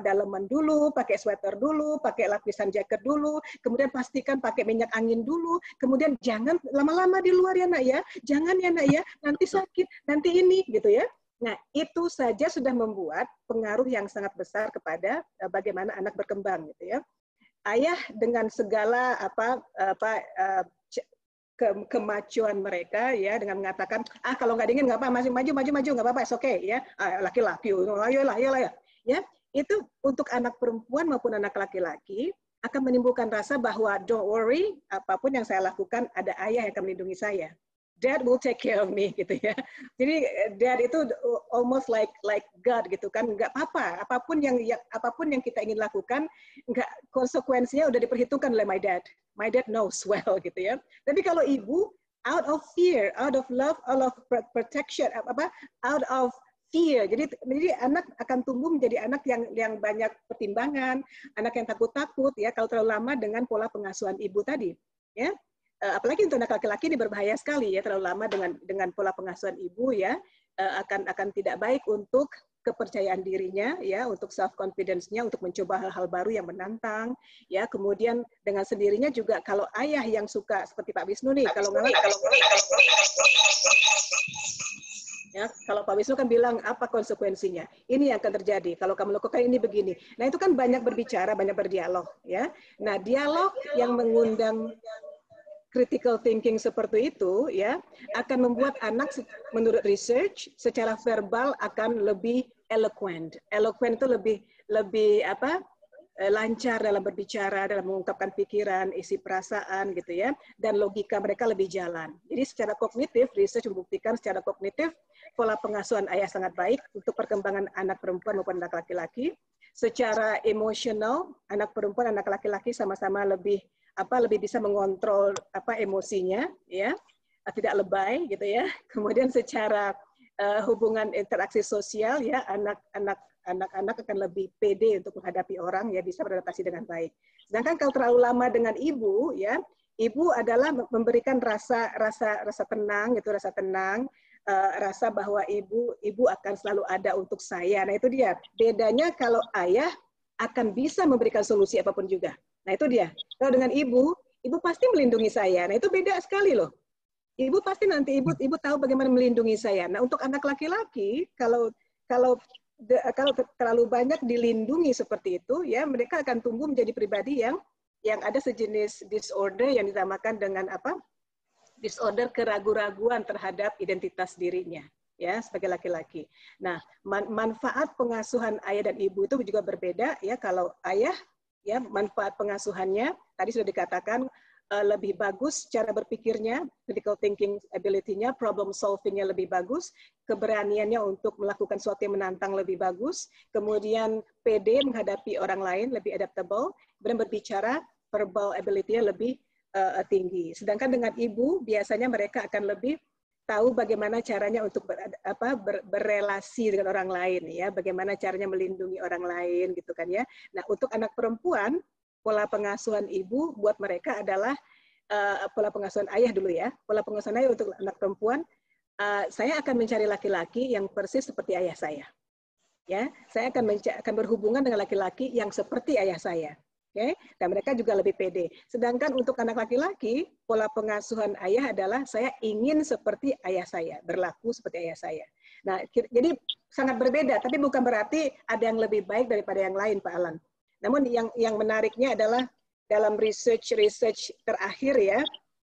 daleman dulu, pakai sweater dulu, pakai lapisan jaket dulu, kemudian pastikan pakai minyak angin dulu, kemudian jangan lama-lama di luar ya nak ya, jangan ya nak ya, nanti sakit, nanti ini gitu ya. Nah, itu saja sudah membuat pengaruh yang sangat besar kepada bagaimana anak berkembang gitu ya. Ayah dengan segala kemajuan mereka ya dengan mengatakan kalau nggak dingin nggak apa, masih maju nggak apa-apa, oke ya, laki-laki ayolah ya, itu untuk anak perempuan maupun anak laki-laki akan menimbulkan rasa bahwa don't worry, apapun yang saya lakukan ada ayah yang akan melindungi saya. Dad will take care of me gitu ya. Jadi Dad itu almost like God gitu kan, nggak apa-apa, apapun yang kita ingin lakukan, nggak, konsekuensinya udah diperhitungkan oleh my dad. My dad knows well gitu ya. Tapi kalau ibu, out of fear, out of love, out of protection, out of fear. Jadi anak akan tumbuh menjadi anak yang banyak pertimbangan, anak yang takut-takut ya kalau terlalu lama dengan pola pengasuhan ibu tadi, ya. Apalagi untuk anak laki-laki ini berbahaya sekali ya, terlalu lama dengan pola pengasuhan ibu ya, akan tidak baik untuk kepercayaan dirinya ya, untuk self confidence-nya, untuk mencoba hal-hal baru yang menantang ya. Kemudian dengan sendirinya juga kalau ayah yang suka seperti Pak Wisnu nih, kalau Pak Wisnu kan bilang apa konsekuensinya, ini yang akan terjadi kalau kamu lakukan ini begini. Nah itu kan banyak berbicara, banyak berdialog ya. Nah dialog yang mengundang critical thinking seperti itu ya akan membuat anak menurut research secara verbal akan lebih eloquent. Eloquent itu lebih lancar dalam berbicara, dalam mengungkapkan pikiran, isi perasaan gitu ya, dan logika mereka lebih jalan. Jadi secara kognitif, research membuktikan secara kognitif pola pengasuhan ayah sangat baik untuk perkembangan anak perempuan maupun anak laki-laki. Secara emosional, anak perempuan, anak laki-laki sama-sama lebih bisa mengontrol emosinya ya, tidak lebay gitu ya. Kemudian secara hubungan interaksi sosial ya, anak-anak akan lebih pede untuk menghadapi orang ya, bisa beradaptasi dengan baik. Sedangkan kalau terlalu lama dengan ibu ya, ibu adalah memberikan rasa tenang gitu, rasa bahwa ibu akan selalu ada untuk saya. Nah itu dia bedanya kalau ayah akan bisa memberikan solusi apapun juga. Nah itu dia. Kalau dengan ibu pasti melindungi saya. Nah itu beda sekali loh. Ibu pasti nanti ibu tahu bagaimana melindungi saya. Nah untuk anak laki-laki kalau terlalu banyak dilindungi seperti itu ya, mereka akan tumbuh menjadi pribadi yang ada sejenis disorder yang dinamakan dengan disorder keraguan-raguan terhadap identitas dirinya ya sebagai laki-laki. Nah manfaat pengasuhan ayah dan ibu itu juga berbeda ya. Kalau ayah ya manfaat pengasuhannya tadi sudah dikatakan lebih bagus cara berpikirnya, critical thinking ability-nya, problem solving-nya lebih bagus, keberaniannya untuk melakukan sesuatu yang menantang lebih bagus, kemudian PD menghadapi orang lain lebih adaptable, kemudian berbicara verbal ability-nya lebih tinggi. Sedangkan dengan ibu biasanya mereka akan lebih tahu bagaimana caranya untuk berrelasi dengan orang lain ya, bagaimana caranya melindungi orang lain gitu kan ya. Nah untuk anak perempuan pola pengasuhan ibu buat mereka adalah pola pengasuhan ayah dulu ya. Pola pengasuhan ayah untuk anak perempuan, saya akan mencari laki-laki yang persis seperti ayah saya. Ya, saya akan berhubungan dengan laki-laki yang seperti ayah saya. Okay? Dan mereka juga lebih pede. Sedangkan untuk anak laki-laki, pola pengasuhan ayah adalah saya ingin seperti ayah saya, berlaku seperti ayah saya. Nah, jadi sangat berbeda, tapi bukan berarti ada yang lebih baik daripada yang lain, Pak Alan. Namun yang menariknya adalah dalam research terakhir ya,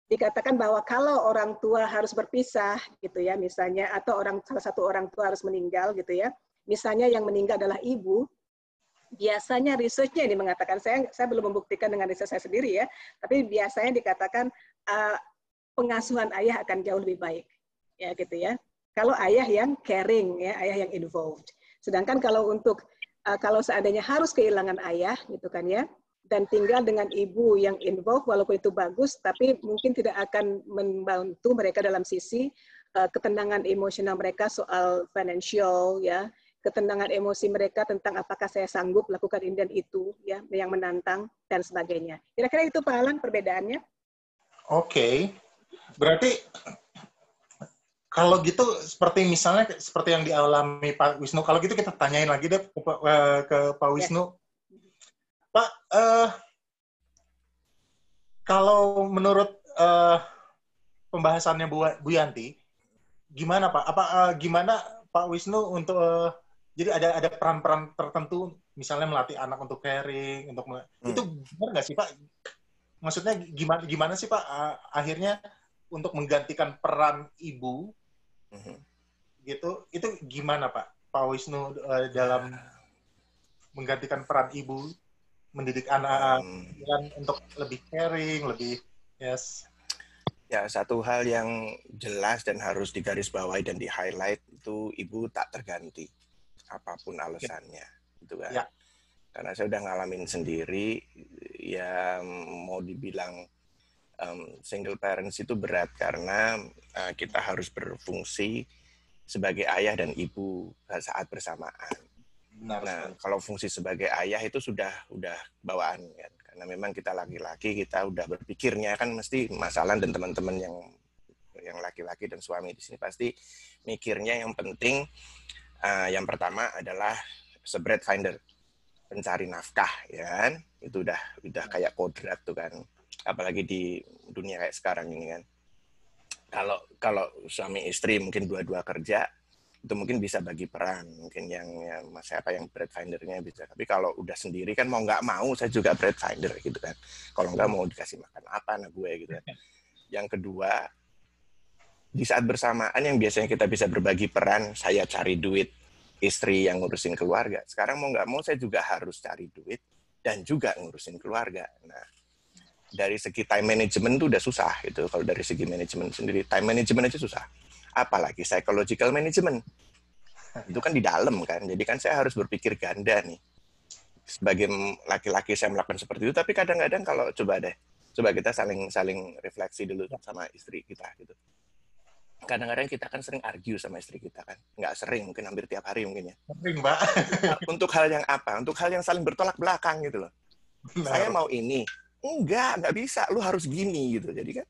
dikatakan bahwa kalau orang tua harus berpisah gitu ya, misalnya, atau salah satu orang tua harus meninggal gitu ya, misalnya yang meninggal adalah ibu, biasanya research-nya ini mengatakan, saya belum membuktikan dengan riset saya sendiri ya, tapi biasanya dikatakan pengasuhan ayah akan jauh lebih baik, ya gitu ya. Kalau ayah yang caring, ya ayah yang involved. Sedangkan kalau kalau seandainya harus kehilangan ayah, gitu kan ya, dan tinggal dengan ibu yang involved, walaupun itu bagus, tapi mungkin tidak akan membantu mereka dalam sisi ketenangan emosional mereka soal financial, ya, ketenangan emosi mereka tentang apakah saya sanggup lakukan ini dan itu, ya, yang menantang dan sebagainya. Kira-kira itu Pak Alan perbedaannya? Oke, berarti kalau gitu seperti yang dialami Pak Wisnu. Kalau gitu kita tanyain lagi deh ke Pak Wisnu. Yeah. Pak, kalau menurut pembahasannya Bu Yanti, gimana Pak? Gimana Pak Wisnu untuk jadi ada peran-peran tertentu, misalnya melatih anak untuk caring, itu benar nggak sih Pak? Maksudnya gimana sih Pak akhirnya untuk menggantikan peran ibu gitu? Itu gimana Pak Wisnu dalam menggantikan peran ibu mendidik anak untuk lebih caring, lebih yes. Ya, satu hal yang jelas dan harus digarisbawahi dan di-highlight itu ibu tak terganti, apapun alasannya, gitu kan. Ya. Karena saya udah ngalamin sendiri, ya mau dibilang single parents itu berat karena kita harus berfungsi sebagai ayah dan ibu saat bersamaan. Nah, kalau fungsi sebagai ayah itu sudah bawaan kan. Karena memang kita laki-laki, kita udah berpikirnya kan mesti masalah, dan teman-teman yang laki-laki dan suami di sini pasti mikirnya yang penting yang pertama adalah breadwinner, pencari nafkah, ya kan? Itu udah kayak kodrat tuh kan. Apalagi di dunia kayak sekarang ini kan. Kalau suami istri mungkin dua-dua kerja, itu mungkin bisa bagi peran, mungkin yang breadwinner-nya bisa. Tapi kalau udah sendiri kan mau nggak mau saya juga breadwinner gitu kan. Kalau nggak mau dikasih makan apa anak gue gitu kan. Yang kedua, di saat bersamaan yang biasanya kita bisa berbagi peran, saya cari duit, istri yang ngurusin keluarga. Sekarang mau nggak mau saya juga harus cari duit dan juga ngurusin keluarga. Nah, dari segi time management itu udah susah gitu. Kalau dari segi manajemen sendiri, time management aja susah. Apalagi psychological management. Itu kan di dalam kan. Jadi kan saya harus berpikir ganda nih. Sebagai laki-laki saya melakukan seperti itu, tapi kadang-kadang kalau coba kita saling refleksi dulu sama istri kita gitu. Kadang-kadang kita kan sering argue sama istri kita kan. Nggak sering, mungkin hampir tiap hari mungkin ya. Sering, Mbak. Untuk hal yang apa? Untuk hal yang saling bertolak belakang gitu loh. Benar. Saya mau ini. Nggak bisa. Lu harus gini gitu. Jadi kan,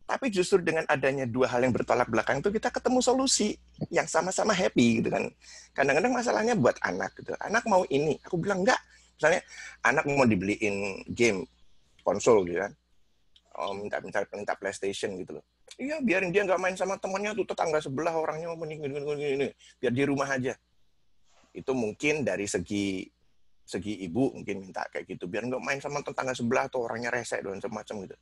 tapi justru dengan adanya dua hal yang bertolak belakang itu kita ketemu solusi yang sama-sama happy gitu kan. Kadang-kadang masalahnya buat anak gitu. Anak mau ini, aku bilang enggak. Misalnya anak mau dibeliin game konsol gitu kan. Minta PlayStation gitu loh. Iya, biarin dia nggak main sama temannya tuh, tetangga sebelah orangnya mau ini. Biar di rumah aja. Itu mungkin dari segi ibu mungkin minta kayak gitu. Biar nggak main sama tetangga sebelah tuh orangnya rese dan semacam gitu.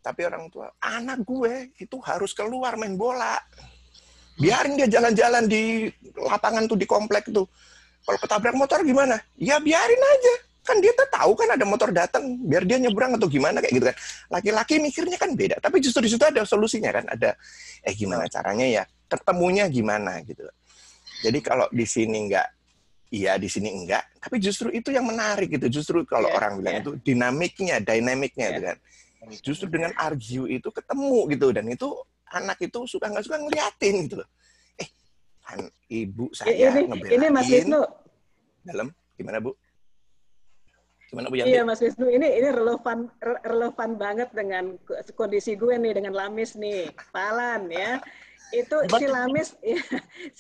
Tapi orang tua, anak gue itu harus keluar main bola. Biarin dia jalan-jalan di lapangan tuh, di komplek tuh. Kalau ketabrak motor gimana? Ya biarin aja. Kan dia tahu kan ada motor datang, biar dia nyebrang atau gimana kayak gitu kan. Laki-laki mikirnya kan beda. Tapi justru di situ ada solusinya kan. Ada, gimana caranya ya? Ketemunya gimana gitu. Jadi kalau di sini enggak, iya di sini enggak. Tapi justru itu yang menarik gitu. Justru kalau orang bilang itu dinamiknya gitu kan. Justru dengan argue itu ketemu gitu, dan itu anak itu suka nggak suka ngeliatin gitu loh. Kan ibu saya ngebelain. Ini Mas Wisnu. Dalam gimana Bu? Gimana Bu Yanti? Iya Mas Wisnu, ini relevan banget dengan kondisi gue nih, dengan Lamis nih, Palan ya. Itu si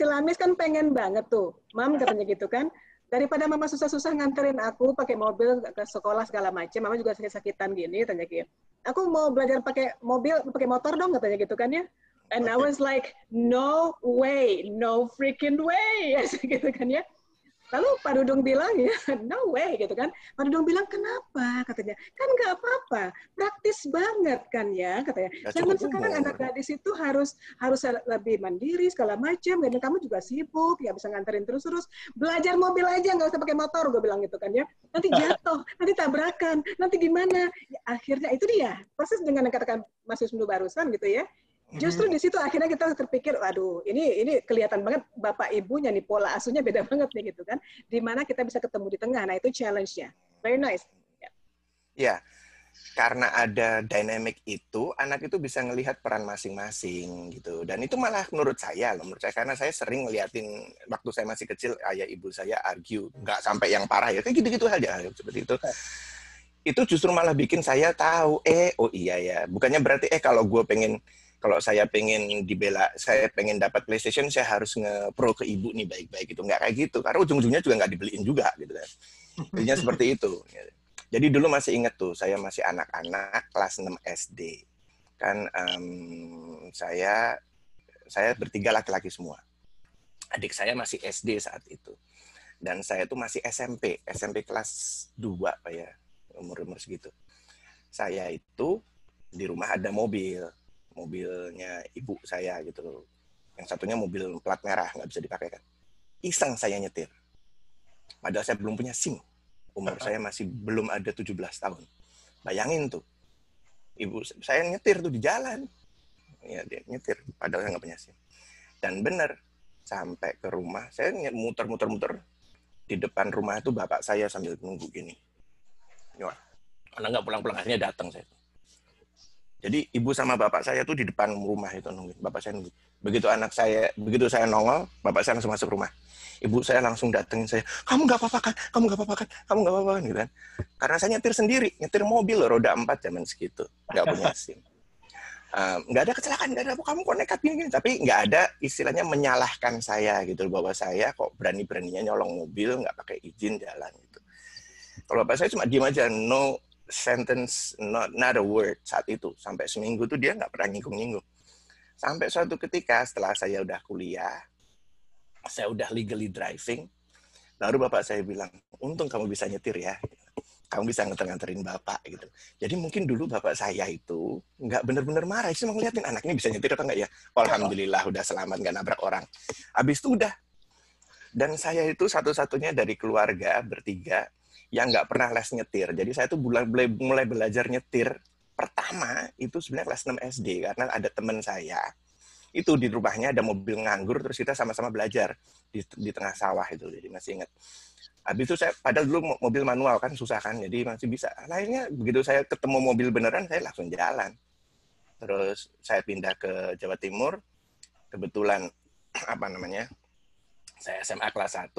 Lamis kan pengen banget tuh, Mam katanya gitu kan. Daripada mama susah-susah nganterin aku pakai mobil ke sekolah segala macam, mama juga sakit-sakitan gini, tanya gitu. Aku mau belajar pakai motor dong, katanya gitu kan ya. And I was like, no way, no freaking way, gitu kan ya. Lalu Pak Dudung bilang, ya, no way, gitu kan. Pak Dudung bilang, kenapa? Katanya, kan nggak apa-apa, praktis banget kan ya, katanya. Zaman sekarang anak gadis itu harus lebih mandiri, segala macam, dan kamu juga sibuk, ya bisa nganterin terus-terus. Belajar mobil aja, nggak usah pakai motor, gue bilang gitu kan ya. Nanti jatuh, nanti tabrakan, nanti gimana. Ya, akhirnya itu dia, proses dengan yang katakan Mas Wisnu barusan gitu ya. Justru di situ akhirnya kita terpikir, waduh, ini kelihatan banget bapak ibunya nih, pola asuhnya beda banget nih gitu kan. Di mana kita bisa ketemu di tengah. Nah, itu challenge-nya. Very nice. Ya, karena ada dynamic itu, anak itu bisa ngelihat peran masing-masing gitu. Dan itu malah menurut saya karena saya sering ngeliatin waktu saya masih kecil, ayah ibu saya argue, nggak sampai yang parah ya, kayak gitu-gitu aja seperti itu. Itu justru malah bikin saya tahu, oh iya ya, bukannya berarti kalau saya pengen dibela, saya pengen dapat PlayStation, saya harus nge-pro ke ibu nih baik-baik gitu. Nggak kayak gitu, karena ujung-ujungnya juga nggak dibeliin juga gitu kan. Jadinya seperti itu. Jadi dulu masih ingat tuh, saya masih anak-anak kelas 6 SD. Kan saya bertiga laki-laki semua. Adik saya masih SD saat itu. Dan saya tuh masih SMP kelas 2 Pak ya, umur segitu. Saya itu di rumah ada mobilnya ibu saya gitu loh. Yang satunya mobil plat merah, nggak bisa dipakai kan. Iseng saya nyetir. Padahal saya belum punya SIM. Umur saya masih belum ada 17 tahun. Bayangin tuh. Ibu saya nyetir tuh di jalan. ya dia nyetir, padahal saya nggak punya SIM. Dan benar, sampai ke rumah, saya muter-muter di depan rumah itu bapak saya sambil nunggu gini. Wah, karena nggak pulang-pulang, akhirnya datang saya. Jadi ibu sama bapak saya tuh di depan rumah itu nungguin, bapak saya nunggu. Begitu saya nongol, bapak saya langsung masuk rumah. Ibu saya langsung datengin saya, kamu nggak apa-apa kan, kamu nggak apa-apa kan, kamu nggak apa-apa kan, gitu kan. Karena saya nyetir sendiri, nyetir mobil roda 4 zaman segitu, nggak punya SIM. Nggak ada kecelakaan, nggak ada apa, kamu kok nekat gini, tapi nggak ada istilahnya menyalahkan saya gitu, bahwa saya kok berani-beraninya nyolong mobil, nggak pakai izin jalan gitu. Kalau bapak saya cuma diem aja, no sentence, not a word saat itu. Sampai seminggu tuh dia nggak pernah nyinggung-nyinggung. Sampai suatu ketika setelah saya udah kuliah, saya udah legally driving, baru bapak saya bilang, untung kamu bisa nyetir ya. Kamu bisa nganterin bapak gitu. Jadi mungkin dulu bapak saya itu nggak benar-benar marah, cuma ngeliatin anaknya bisa nyetir atau nggak ya. Alhamdulillah udah selamat, nggak nabrak orang. Habis itu udah. Dan saya itu satu-satunya dari keluarga bertiga yang nggak pernah les nyetir. Jadi saya tuh mulai belajar nyetir pertama itu sebenarnya kelas 6 SD karena ada teman saya itu di rumahnya ada mobil nganggur, terus kita sama-sama belajar di tengah sawah itu, jadi masih ingat. Habis itu saya, padahal dulu mobil manual kan susah kan, jadi masih bisa. Akhirnya begitu saya ketemu mobil beneran, saya langsung jalan. Terus saya pindah ke Jawa Timur, kebetulan saya SMA kelas 1,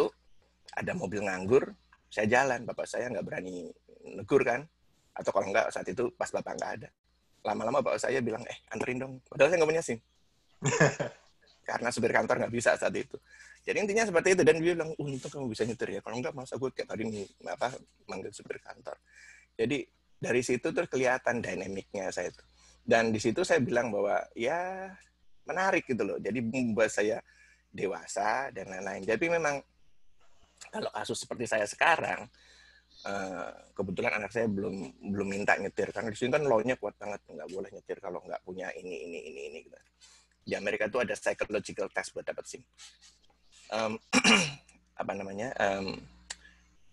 ada mobil nganggur, saya jalan, bapak saya nggak berani negur kan, atau kalau nggak saat itu pas bapak nggak ada. Lama-lama bapak saya bilang, anterin dong, padahal saya nggak punya SIM. Karena supir kantor nggak bisa saat itu. Jadi intinya seperti itu, dan dia bilang, untung kamu bisa nyetir ya, kalau nggak masa gue tiap hari manggil supir kantor. Jadi dari situ tuh kelihatan dinamiknya saya itu. Dan di situ saya bilang bahwa ya menarik gitu loh, jadi membuat saya dewasa dan lain-lain. Jadi memang kalau kasus seperti saya sekarang, kebetulan anak saya belum minta nyetir, karena di sini kan law-nya kuat banget, nggak boleh nyetir kalau nggak punya ini gitu. Di Amerika tuh ada psychological test buat dapat SIM.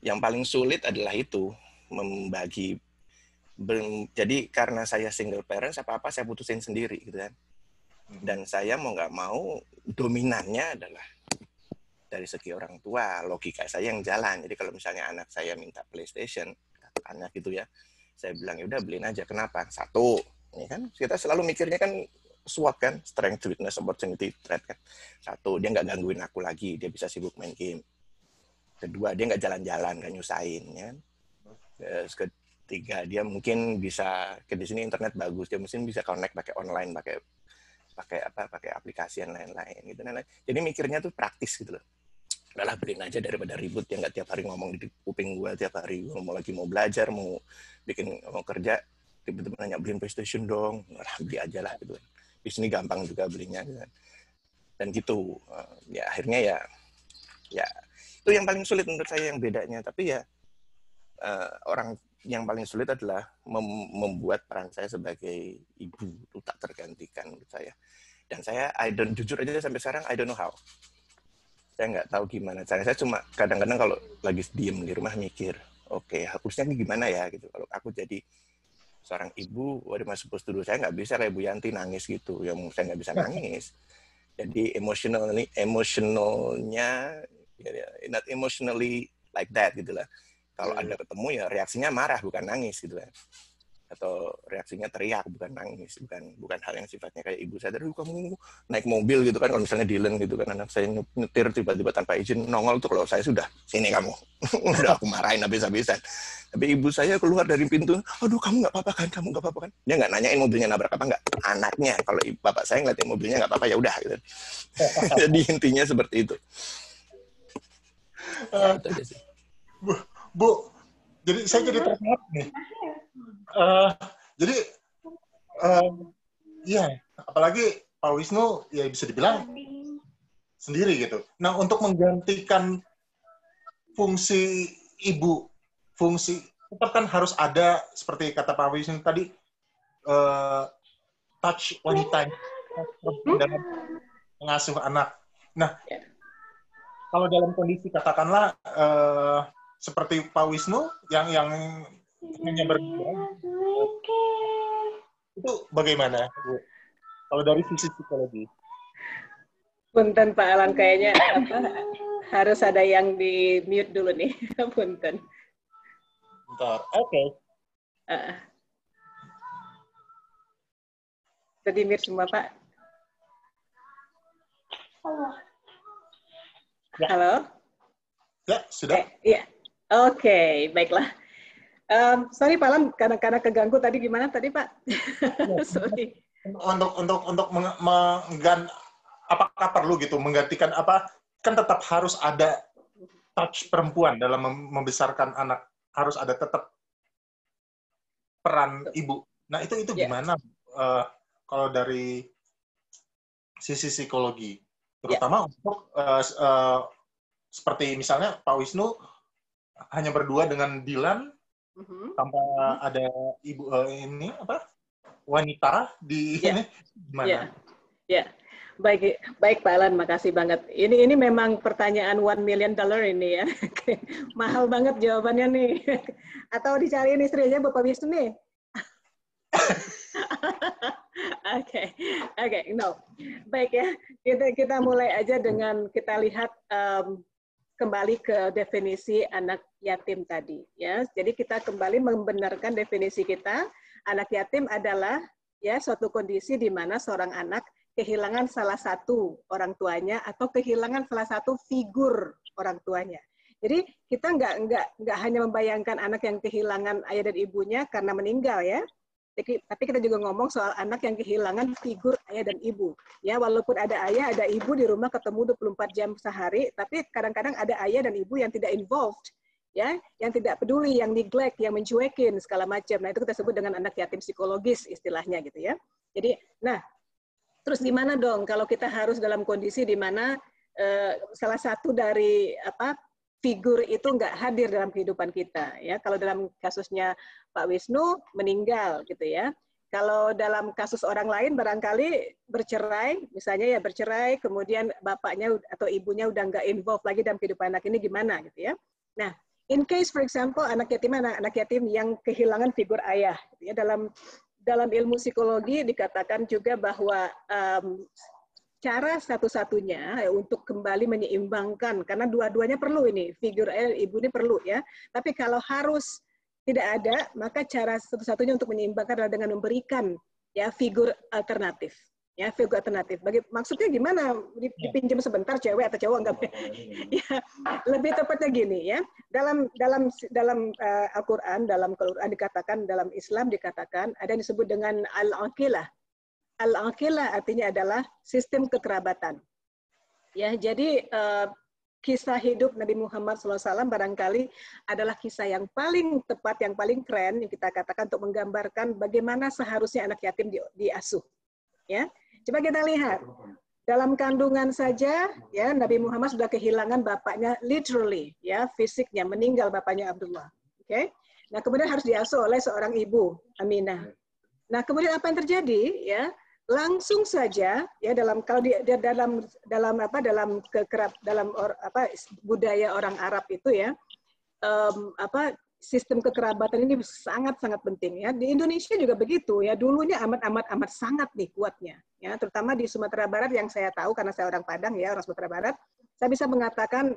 Yang paling sulit adalah itu membagi. Jadi karena saya single parents, apa saya putusin sendiri gitu kan. Dan saya mau nggak mau dominannya adalah dari segi orang tua, logika saya yang jalan. Jadi kalau misalnya anak saya minta PlayStation, anak gitu ya, saya bilang ya udah beliin aja. Kenapa? Satu, ya kan kita selalu mikirnya kan SWOT kan, strength, weakness, opportunity, threat kan. Satu, dia nggak gangguin aku lagi, dia bisa sibuk main game. Kedua, dia nggak jalan-jalan, nggak nyusahin ya. Terus ketiga, dia mungkin bisa di sini internet bagus, dia mungkin bisa connect pakai online, pakai aplikasi dan lain-lain gitu. Jadi mikirnya tuh praktis gitu loh. Udahlah beliin aja daripada ribut, ya nggak tiap hari ngomong di kuping gue, tiap hari gue mau belajar, mau kerja, tiba-tiba nanya beliin PlayStation dong, beli aja lah gitu. Di sini gampang juga belinya gitu. Dan gitu, ya akhirnya ya itu yang paling sulit menurut saya yang bedanya. Tapi ya orang yang paling sulit adalah membuat peran saya sebagai ibu itu tak tergantikan menurut saya. Dan saya, jujur aja sampai sekarang, I don't know how. Saya nggak tahu gimana. Saya cuma kadang-kadang kalau lagi diem di rumah mikir, oke, harusnya gimana ya gitu. Kalau aku jadi seorang ibu, what am I supposed to do? Saya nggak bisa kayak Bu Yanti nangis gitu. Ya saya nggak bisa nangis. Jadi emotionalnya, not emotionally like that gitu lah. Kalau ada ketemu ya reaksinya marah, bukan nangis gitu lah. Atau reaksinya teriak, bukan nangis, bukan hal yang sifatnya kayak ibu saya. Aduh kamu naik mobil gitu kan, kalau misalnya Dylan gitu kan, anak saya nyetir tiba-tiba tanpa izin nongol tuh, kalau saya sudah sini kamu, udah aku marahin habis-habisan. Tapi ibu saya keluar dari pintu, aduh kamu nggak apa-apa kan, kamu nggak apa-apa kan? Dia nggak nanyain mobilnya nabrak apa nggak, anaknya. Kalau bapak saya ngeliatin mobilnya nggak apa-apa ya udah gitu. Jadi intinya seperti itu. Itu aja sih. Bu, jadi saya jadi tertarik nih. Jadi, iya, apalagi Pak Wisnu ya bisa dibilang sendiri gitu. Nah, untuk menggantikan fungsi ibu, tetap kan harus ada seperti kata Pak Wisnu tadi, touch wanita dalam mengasuh anak. Nah, kalau dalam kondisi katakanlah seperti Pak Wisnu yang hanya berdua, itu bagaimana, Bu? Kalau dari sisi psikologi. Punten Pak Alan, kayaknya harus ada yang di mute dulu nih. Punten. Bentar, oke. Jadi mute semua Pak. Ya. Halo? Ya, sudah. Iya. Oke, baiklah. Sorry Pak Alan, karena keganggu tadi gimana tadi Pak? Sorry. Untuk apakah perlu gitu menggantikan apa? Kan tetap harus ada touch perempuan dalam membesarkan anak, harus ada tetap peran ibu. Nah itu gimana kalau dari sisi psikologi, terutama untuk seperti misalnya Pak Wisnu hanya berdua dengan Dilan tanpa ada ibu ini apa wanita di ini gimana? Ya. Baik Pak Alan, makasih banget. Ini memang pertanyaan $1 million ini ya. Mahal banget jawabannya nih. Atau dicariin istrinya Bapak Wisnu nih? Oke, no. Baik ya, kita mulai aja dengan kita lihat kembali ke definisi anak yatim tadi ya. Jadi kita kembali membenarkan definisi kita. Anak yatim adalah ya suatu kondisi di mana seorang anak kehilangan salah satu orang tuanya atau kehilangan salah satu figur orang tuanya. Jadi kita nggak hanya membayangkan anak yang kehilangan ayah dan ibunya karena meninggal ya. Tapi kita juga ngomong soal anak yang kehilangan figur ayah dan ibu. Ya, walaupun ada ayah, ada ibu di rumah ketemu 24 jam sehari, tapi kadang-kadang ada ayah dan ibu yang tidak involved, ya, yang tidak peduli, yang neglect, yang mencuekin segala macam. Nah, itu kita sebut dengan anak yatim psikologis istilahnya gitu ya. Jadi, nah, terus gimana dong kalau kita harus dalam kondisi di mana salah satu dari figur itu nggak hadir dalam kehidupan kita ya. Kalau dalam kasusnya Pak Wisnu meninggal gitu ya. Kalau dalam kasus orang lain barangkali bercerai, misalnya ya bercerai, kemudian bapaknya atau ibunya udah nggak involved lagi dalam kehidupan anak ini gimana gitu ya. Nah, in case for example anak yatim yang kehilangan figur ayah gitu ya. Dalam ilmu psikologi dikatakan juga bahwa cara satu-satunya untuk kembali menyeimbangkan, karena dua-duanya perlu ini, figur ayah ibu ini perlu ya. Tapi kalau harus tidak ada, maka cara satu-satunya untuk menyeimbangkan adalah dengan memberikan ya figur alternatif. Ya, figur alternatif. Maksudnya gimana? Dipinjam sebentar cewek atau cowok enggak? Ya, lebih tepatnya gini ya. Dalam Al-Qur'an, dalam dikatakan, dalam Islam dikatakan ada yang disebut dengan al-aqilah. Al-aqilah artinya adalah sistem kekerabatan. Ya, jadi kisah hidup Nabi Muhammad SAW barangkali adalah kisah yang paling tepat, yang paling keren yang kita katakan untuk menggambarkan bagaimana seharusnya anak yatim diasuh. Ya, coba kita lihat dalam kandungan saja, ya Nabi Muhammad sudah kehilangan bapaknya literally, ya fisiknya meninggal bapaknya Abdullah. Oke, nah kemudian harus diasuh oleh seorang ibu Aminah. Nah kemudian apa yang terjadi? Ya langsung saja ya dalam budaya orang Arab itu ya sistem kekerabatan ini sangat-sangat penting ya. Di Indonesia juga begitu ya. Dulunya amat sangat nih kuatnya ya, terutama di Sumatera Barat yang saya tahu karena saya orang Padang ya, orang Sumatera Barat. Saya bisa mengatakan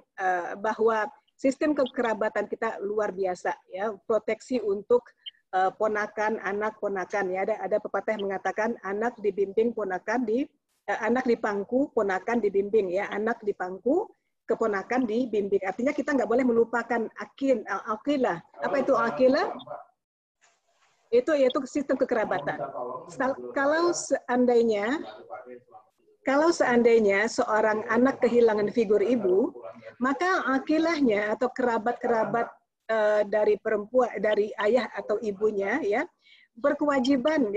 bahwa sistem kekerabatan kita luar biasa ya, proteksi untuk ponakan, anak, ponakan ya. Ada pepatah yang mengatakan anak dibimbing, ponakan anak dipangku, ponakan dibimbing ya. Anak dipangku, keponakan dibimbing. Artinya kita nggak boleh melupakan aqilah. Apa itu aqilah? Itu yaitu sistem kekerabatan. Kalau seandainya seorang anak kehilangan figur ibu, maka aqilahnya atau kerabat-kerabat dari perempuan, dari ayah atau ibunya ya berkewajiban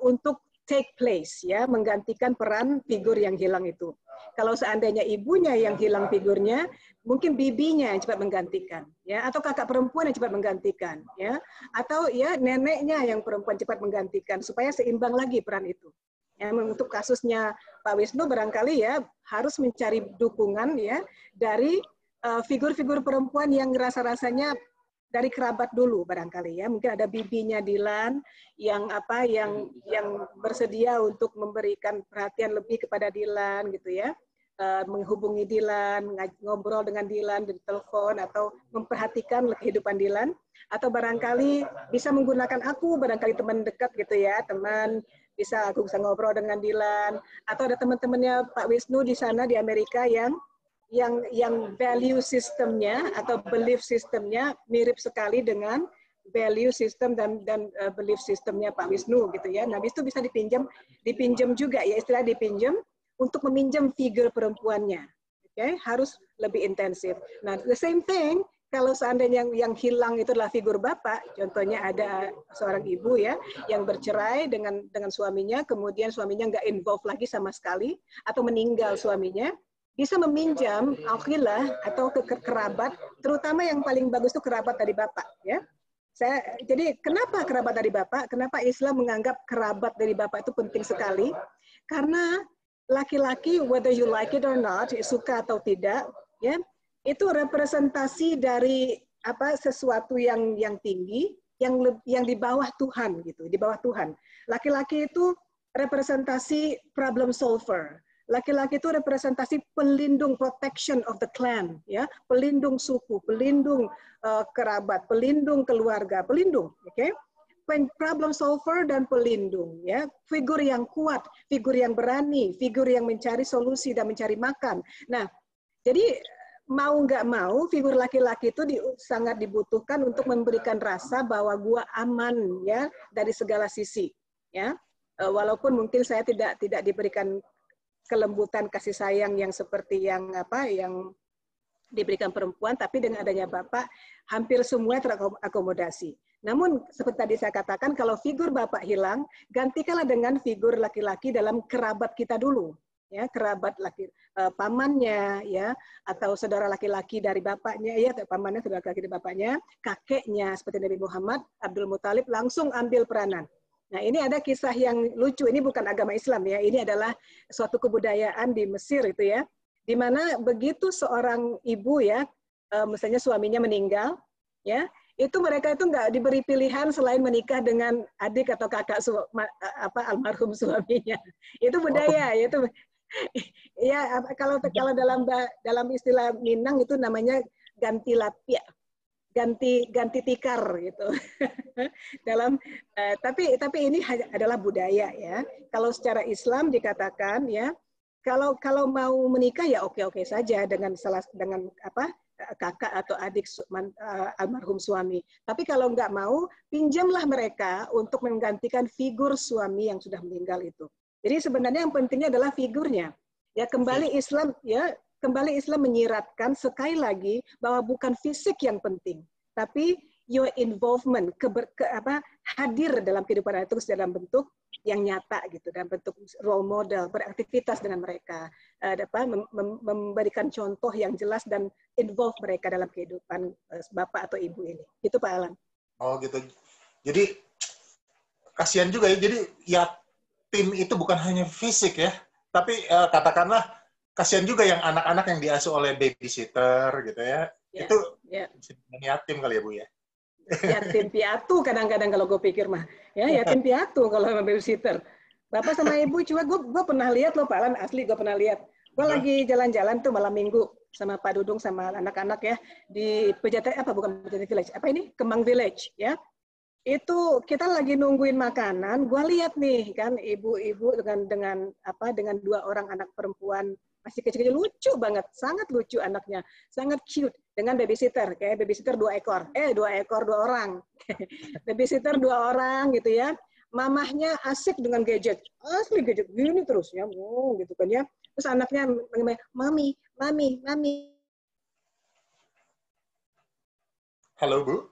untuk take place ya, menggantikan peran figur yang hilang itu. Kalau seandainya ibunya yang hilang figurnya, mungkin bibinya yang cepat menggantikan ya, atau kakak perempuan yang cepat menggantikan ya, atau ya neneknya yang perempuan cepat menggantikan supaya seimbang lagi peran itu. Ya, untuk kasusnya Pak Wisnu barangkali ya harus mencari dukungan ya dari figur-figur perempuan yang rasa-rasanya dari kerabat dulu barangkali ya. Mungkin ada bibinya Dilan yang bersedia untuk memberikan perhatian lebih kepada Dilan gitu ya. Menghubungi Dilan, ngobrol dengan Dilan di telepon atau memperhatikan kehidupan Dilan, atau barangkali bisa menggunakan aku, barangkali teman dekat gitu ya, teman aku bisa ngobrol dengan Dilan, atau ada teman-temannya Pak Wisnu di sana di Amerika yang value sistemnya atau belief sistemnya mirip sekali dengan value system dan belief sistemnya Pak Wisnu gitu ya. Nah, itu bisa dipinjam juga ya, istilah dipinjam untuk meminjam figur perempuannya. Okay? Harus lebih intensif. Nah, the same thing kalau seandainya yang hilang itu adalah figur bapak, contohnya ada seorang ibu ya yang bercerai dengan suaminya, kemudian suaminya nggak involve lagi sama sekali atau meninggal suaminya, bisa meminjam akhilah atau ke kerabat, terutama yang paling bagus itu kerabat dari bapak ya. Jadi kenapa kerabat dari bapak? Kenapa Islam menganggap kerabat dari bapak itu penting sekali? Karena laki-laki, whether you like it or not, suka atau tidak, ya, itu representasi dari sesuatu yang tinggi, yang di bawah Tuhan gitu, di bawah Tuhan. Laki-laki itu representasi problem solver. Laki-laki itu representasi pelindung, protection of the clan, ya, pelindung suku, pelindung kerabat, pelindung keluarga, pelindung, oke? Okay? Problem solver dan pelindung, ya, figur yang kuat, figur yang berani, figur yang mencari solusi dan mencari makan. Nah, jadi mau nggak mau figur laki-laki itu sangat dibutuhkan untuk memberikan rasa bahwa gua aman ya dari segala sisi, ya. Walaupun mungkin saya tidak diberikan kelembutan kasih sayang yang seperti yang diberikan perempuan, tapi dengan adanya bapak hampir semuanya terakomodasi. Namun seperti tadi saya katakan, kalau figur bapak hilang, gantikanlah dengan figur laki-laki dalam kerabat kita dulu, ya, kerabat laki, pamannya, ya, atau saudara laki-laki dari bapaknya, ya, pamannya, saudara laki-laki dari bapaknya, kakeknya seperti Nabi Muhammad, Abdul Muthalib langsung ambil peranan. Nah, ini ada kisah yang lucu. Ini bukan agama Islam ya. Ini adalah suatu kebudayaan di Mesir itu ya, di mana begitu seorang ibu ya, misalnya suaminya meninggal, ya. Itu mereka itu nggak diberi pilihan selain menikah dengan adik atau kakak almarhum suaminya. Itu budaya, itu ya kalau dalam istilah Minang itu namanya ganti lapia, ganti tikar gitu. Tapi ini adalah budaya ya. Kalau secara Islam dikatakan ya, kalau mau menikah ya oke saja dengan kakak atau adik almarhum suami. Tapi kalau nggak mau, pinjamlah mereka untuk menggantikan figur suami yang sudah meninggal itu. Jadi sebenarnya yang pentingnya adalah figurnya. Ya kembali Islam menyiratkan sekali lagi bahwa bukan fisik yang penting, tapi your involvement, hadir dalam kehidupan itu dalam bentuk yang nyata gitu, dalam bentuk role model, beraktivitas dengan mereka, memberikan contoh yang jelas dan involve mereka dalam kehidupan bapak atau ibu ini. Gitu Pak Alan. Oh gitu. Jadi kasihan juga ya. Jadi ya tim itu bukan hanya fisik ya, tapi katakanlah kasihan juga yang anak-anak yang diasuh oleh babysitter gitu ya. Itu yatim kali ya Bu ya. Yatim piatu kadang-kadang kalau gue pikir mah, ya yatim piatu kalau sama babysitter. Bapak sama ibu cuma gue pernah lihat loh Pak Alan, asli gue pernah lihat. Gue lagi jalan-jalan tuh malam minggu sama Pak Dudung sama anak-anak ya di Pejaten bukan Village, Kemang Village ya. Itu kita lagi nungguin makanan, gue lihat nih kan ibu-ibu dengan dua orang anak perempuan masih kecil-kecil, lucu banget, sangat lucu anaknya, sangat cute, dengan babysitter, kayak babysitter 2 ekor, 2 orang, babysitter 2 orang gitu ya, mamahnya asik dengan gadget, asli gadget gini terus ya, gitu kan ya, terus anaknya mami. Halo Bu,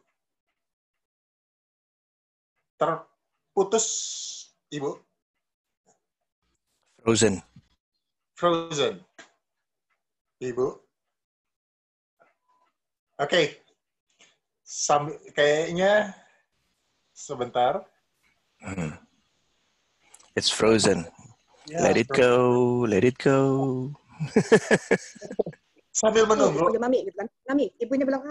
terputus Ibu. Frozen. Ibu. Oke. Kayaknya sebentar. It's frozen. Yeah, let it go. Sambil menunggu. Mami gitu kan. Mami, ibunya bilang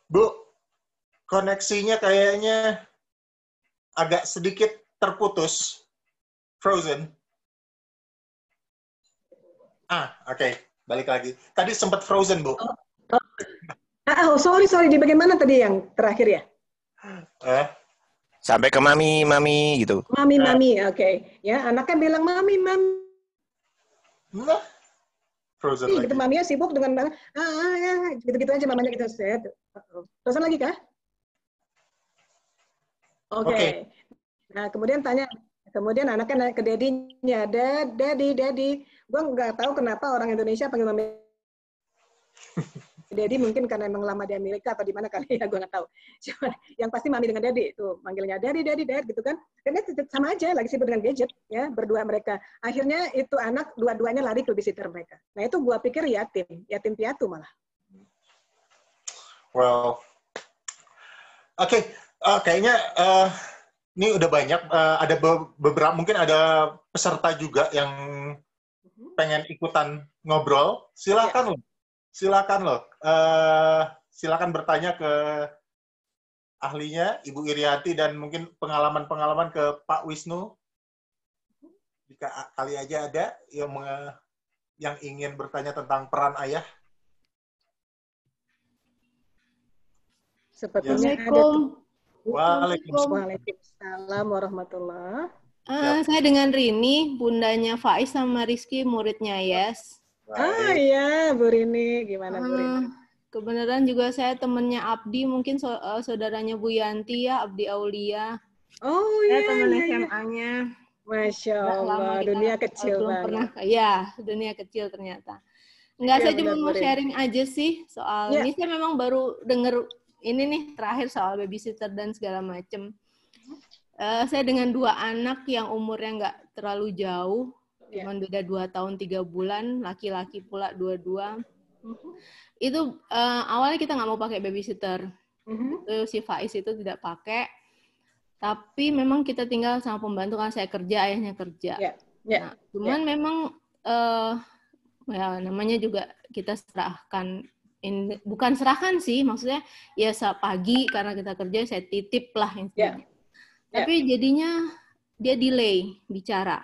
Bu, koneksinya kayaknya agak sedikit terputus. Frozen. Oke. Balik lagi. Tadi sempat frozen, Bu. Sorry. Di bagaimana tadi yang terakhir ya? Sampai ke mami gitu. Mami, oke. Ya, anaknya bilang mami. Nah, frozen lagi. Gitu, maminya sibuk dengan ya, gitu-gitu aja mamanya gitu. Frozen lagi kah? Oke. Nah, kemudian anaknya nanya ke daddy-nya, daddy. Gue nggak tahu kenapa orang Indonesia panggil mami daddy, mungkin karena emang lama di Amerika atau di mana kali ya, gue nggak tahu. Cuma yang pasti mami dengan daddy itu manggilnya daddy gitu kan. Dan itu sama aja lagi sibuk dengan gadget ya, berdua mereka. Akhirnya itu anak dua-duanya lari ke babysitter mereka. Nah, itu gue pikir yatim piatu malah. Well, oke. Kayaknya ini udah banyak. Ada beberapa, mungkin ada peserta juga yang pengen ikutan ngobrol. Silakan loh. Silakan bertanya ke ahlinya, Ibu Irianti, dan mungkin pengalaman-pengalaman ke Pak Wisnu. Jika kali aja ada yang ingin bertanya tentang peran ayah. Sepertinya ada. Waalaikumsalam warahmatullahi. Saya dengan Rini, bundanya Faiz sama Rizky, muridnya Yes. Iya, Bu Rini. Gimana Bu Rini? Kebenaran juga saya temennya Abdi, mungkin saudaranya Bu Yanti ya, Abdi Aulia. Oh iya. Saya teman SMA-nya. Masya Allah, dunia kecil banget. Dunia kecil ternyata. Saya cuma mau sharing aja sih soal ini. Saya memang baru denger ini nih terakhir soal babysitter dan segala macem. Saya dengan 2 anak yang umurnya nggak terlalu jauh. Cuma beda 2 tahun 3 bulan, laki-laki pula 2-2. Itu awalnya kita nggak mau pakai babysitter. Itu si Faiz itu tidak pakai. Tapi memang kita tinggal sama pembantu karena saya kerja, ayahnya kerja. Nah, cuman memang namanya juga kita serahkan. Bukan serahkan sih, maksudnya ya pagi karena kita kerja saya titip lah. Tapi jadinya dia delay bicara.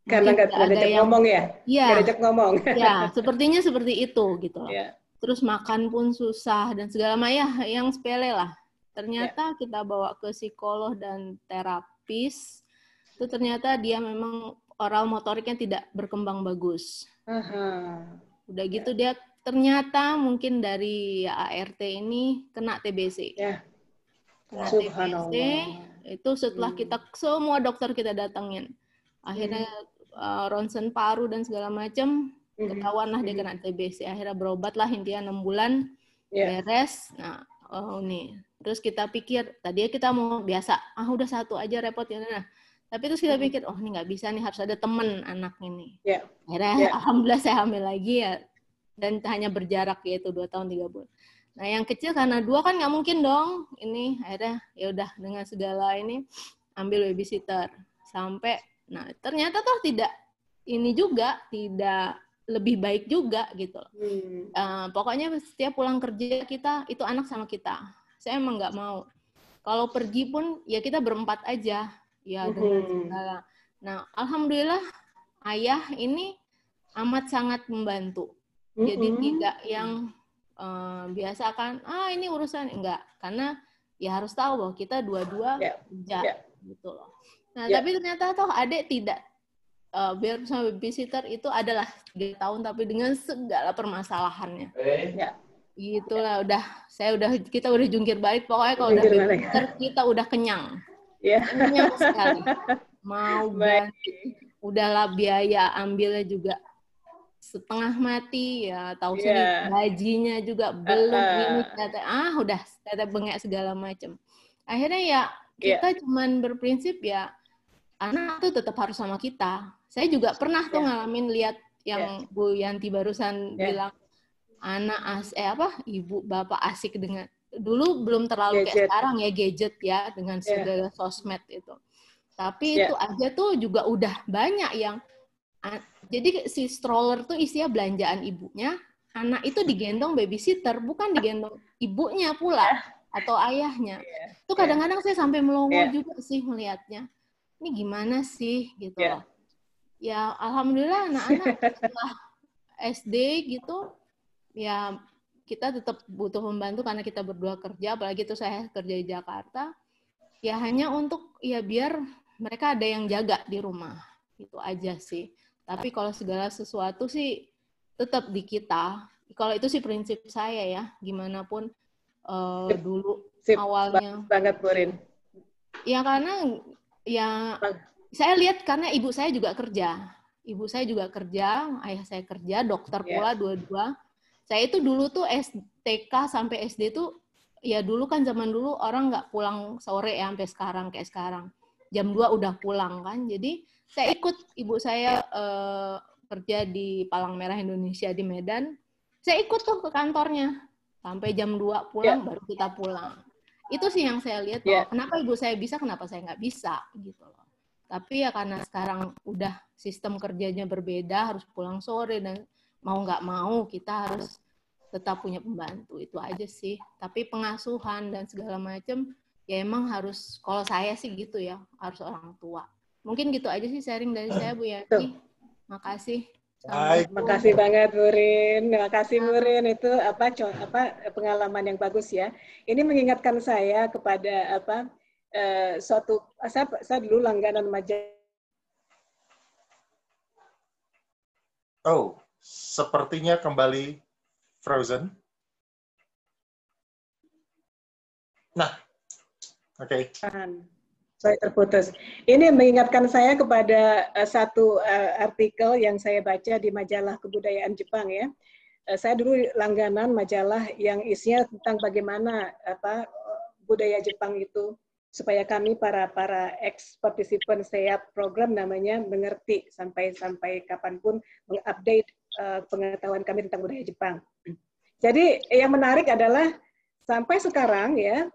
Karena nggak ada ngomong ya? Iya. Nggak ada ngomong. Ya, sepertinya seperti itu gitu loh. Terus makan pun susah dan segala macam yang sepele lah. Ternyata kita bawa ke psikolog dan terapis, itu ternyata dia memang oral motoriknya tidak berkembang bagus. Udah gitu dia ternyata mungkin dari ART ini kena TBC. Kena TBC, itu setelah kita semua dokter kita datangin. Akhirnya ronsen paru dan segala macam, ketahuan lah dia kena TBC. Akhirnya berobat lah intinya 6 bulan, beres. Nah, nih. Terus kita pikir, tadinya kita mau biasa, udah 1 aja repot ya. Nah, tapi terus kita pikir, ini nggak bisa nih, harus ada temen anak ini. Akhirnya alhamdulillah saya hamil lagi ya, dan hanya berjarak yaitu 2 tahun 3 bulan. Nah, yang kecil karena 2 kan nggak mungkin dong. Ini akhirnya ya udah dengan segala ini ambil babysitter sampai. Nah, ternyata toh tidak lebih baik juga gitu. Pokoknya setiap pulang kerja kita itu anak sama kita. Saya emang nggak mau. Kalau pergi pun ya kita berempat aja ya dengan segala. Nah, alhamdulillah ayah ini amat sangat membantu. Jadi tidak yang biasa kan, ini urusan enggak, karena ya harus tahu bahwa kita dua-dua kerja gitu loh. Nah, tapi ternyata toh adik tidak biar sama babysitter itu adalah 3 tahun tapi dengan segala permasalahannya. Gitulah kita udah jungkir balik pokoknya kalau udah babysitter kita udah kenyang. Kenyang sekali. Mau ganti, udahlah biaya ambilnya juga setengah mati ya, tahu sendiri gajinya juga belum ini udah teteh bengek segala macam. Akhirnya ya kita cuman berprinsip ya anak tuh tetap harus sama kita. Saya juga pernah tuh ngalamin lihat yang Bu Yanti barusan bilang anak ibu bapak asik dengan dulu belum terlalu kayak sekarang ya gadget ya dengan segala sosmed itu. Tapi itu aja tuh juga udah banyak yang jadi si stroller tuh isinya belanjaan ibunya, anak itu digendong babysitter, bukan digendong ibunya pula atau ayahnya. Itu kadang-kadang saya sampai melongo juga sih melihatnya. Ini gimana sih gitu loh. Ya alhamdulillah anak-anak setelah SD gitu, ya kita tetap butuh membantu karena kita berdua kerja, apalagi itu saya kerja di Jakarta. Ya hanya untuk ya biar mereka ada yang jaga di rumah. Itu aja sih. Tapi kalau segala sesuatu sih tetap di kita. Kalau itu sih prinsip saya ya, gimana pun dulu awalnya. Banget, Burin. Ya karena ya saya lihat karena ibu saya juga kerja. Ibu saya juga kerja, ayah saya kerja, dokter pula dua-dua. Saya itu dulu tuh TK sampai SD tuh, ya dulu kan zaman dulu orang nggak pulang sore ya sampai sekarang, kayak sekarang. Jam 2 udah pulang kan. Jadi saya ikut ibu saya kerja di Palang Merah Indonesia di Medan. Saya ikut tuh ke kantornya. Sampai jam 2 pulang, baru kita pulang. Itu sih yang saya lihat, bahwa kenapa ibu saya bisa, kenapa saya nggak bisa, gitu loh. Tapi ya karena sekarang udah sistem kerjanya berbeda, harus pulang sore, dan mau nggak mau kita harus tetap punya pembantu. Itu aja sih. Tapi pengasuhan dan segala macam, ya emang harus, kalau saya sih gitu ya, harus orang tua. Mungkin gitu aja sih sharing dari saya, Bu Yanti. Makasih. Baik. Makasih banget, Burin. Terima kasih, Burin. Itu pengalaman yang bagus ya. Ini mengingatkan saya kepada suatu, saya dulu langganan majalah. Oh, sepertinya kembali frozen. Nah, oke. Saya terputus. Ini mengingatkan saya kepada satu artikel yang saya baca di majalah kebudayaan Jepang ya. Saya dulu langganan majalah yang isinya tentang bagaimana budaya Jepang itu supaya kami para ex-participant setiap program namanya mengerti sampai kapanpun mengupdate pengetahuan kami tentang budaya Jepang. Jadi yang menarik adalah sampai sekarang ya,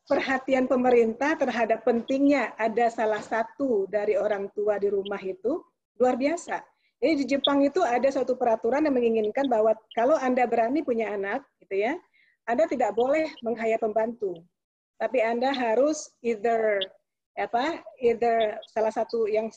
perhatian pemerintah terhadap pentingnya ada salah satu dari orang tua di rumah itu luar biasa. Jadi di Jepang itu ada suatu peraturan yang menginginkan bahwa kalau Anda berani punya anak, gitu ya, Anda tidak boleh meng-hire pembantu, tapi Anda harus either salah satu yang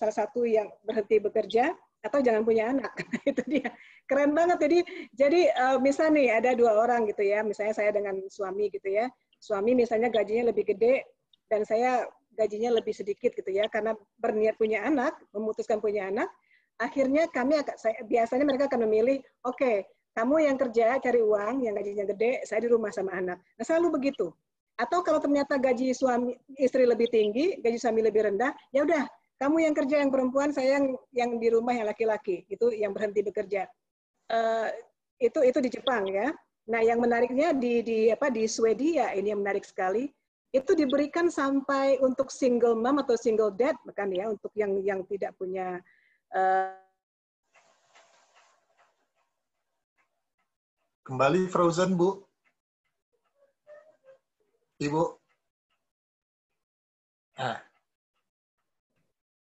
berhenti bekerja atau jangan punya anak. Itu dia. Keren banget. Jadi misalnya nih ada 2 orang gitu ya, misalnya saya dengan suami gitu ya. Suami misalnya gajinya lebih gede dan saya gajinya lebih sedikit gitu ya, karena berniat punya anak, memutuskan punya anak, akhirnya biasanya mereka akan memilih, oke, kamu yang kerja cari uang, yang gajinya gede, saya di rumah sama anak. Nah selalu begitu. Atau kalau ternyata gaji istri lebih tinggi, gaji suami lebih rendah, ya udah, kamu yang kerja yang perempuan, saya yang di rumah yang laki-laki, itu yang berhenti bekerja. Itu di Jepang ya. Nah, yang menariknya di Swedia ini yang menarik sekali, itu diberikan sampai untuk single mom atau single dad, bahkan ya, untuk yang tidak punya kembali frozen, Bu. Ibu.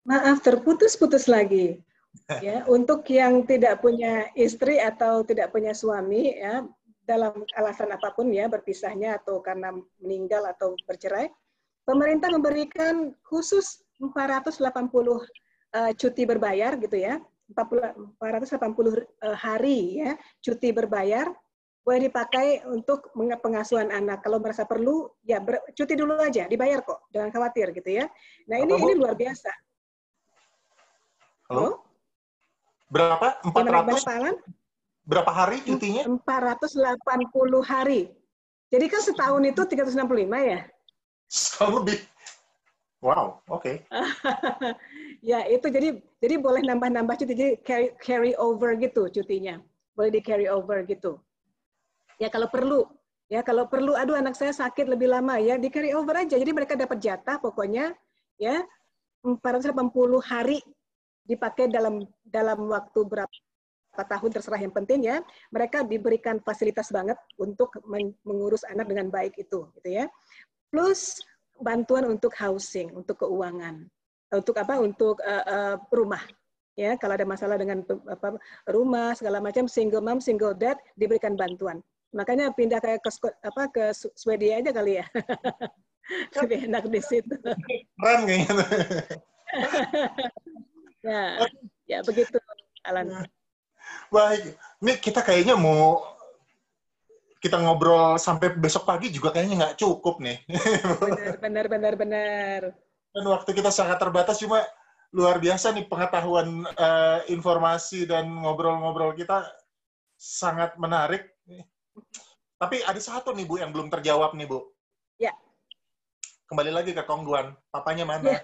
Maaf, terputus-putus lagi. Ya, untuk yang tidak punya istri atau tidak punya suami ya, dalam alasan apapun ya, berpisahnya atau karena meninggal atau bercerai, pemerintah memberikan khusus 480 cuti berbayar gitu ya, 480 hari ya, cuti berbayar, boleh dipakai untuk pengasuhan anak. Kalau merasa perlu, ya cuti dulu aja, dibayar kok, jangan khawatir gitu ya. Nah ini luar biasa. Halo? Berapa? 400? Berapa hari cutinya? 480 hari. Jadi kan setahun itu 365 ya? Setahun lebih. Wow, oke. Ya itu jadi boleh nambah-nambah cuti, jadi carry over gitu cutinya. Boleh di carry over gitu. Ya kalau perlu, aduh anak saya sakit lebih lama ya, di carry over aja. Jadi mereka dapat jatah pokoknya ya 480 hari dipakai dalam waktu berapa tahun terserah, yang penting ya mereka diberikan fasilitas banget untuk mengurus anak dengan baik itu gitu ya. Plus bantuan untuk housing, untuk keuangan, untuk rumah Ya, kalau ada masalah dengan rumah segala macam, single mom, single dad diberikan bantuan. Makanya pindah ke Swedia aja kali ya. Lebih enak di situ. Keren kayaknya. Ya begitu, Alan. Baik, ini kita kayaknya kita ngobrol sampai besok pagi juga kayaknya nggak cukup nih. Benar. Dan waktu kita sangat terbatas, cuma luar biasa nih pengetahuan, informasi dan ngobrol-ngobrol kita sangat menarik. Tapi ada satu nih Bu yang belum terjawab nih Bu. Ya. Kembali lagi ke Kongguan, papanya mana?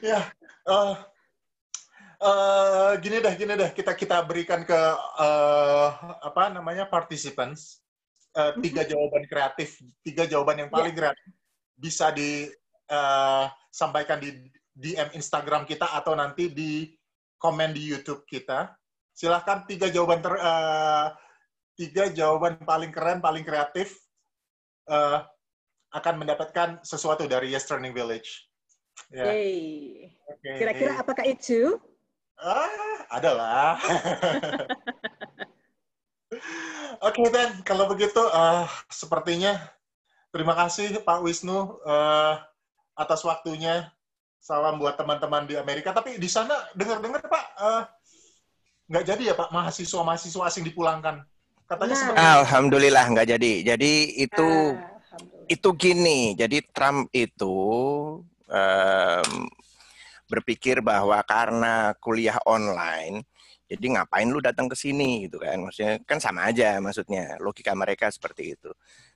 Ya. Gini deh, kita berikan ke participants 3 jawaban kreatif, 3 jawaban yang paling kreatif bisa disampaikan di DM Instagram kita atau nanti di komen di YouTube kita. Silahkan 3 jawaban paling keren, paling kreatif akan mendapatkan sesuatu dari Yes Turning Village. Ya. Okay. Kira-kira apakah itu? Adalah. Oke, Dan. Kalau begitu, sepertinya terima kasih Pak Wisnu atas waktunya. Salam buat teman-teman di Amerika. Tapi di sana dengar-dengar Pak, nggak jadi ya Pak, mahasiswa asing dipulangkan. Katanya Alhamdulillah nggak jadi. Jadi itu gini. Jadi Trump itu berpikir bahwa karena kuliah online, jadi ngapain lu datang ke sini gitu kan? Maksudnya kan sama aja, maksudnya logika mereka seperti itu.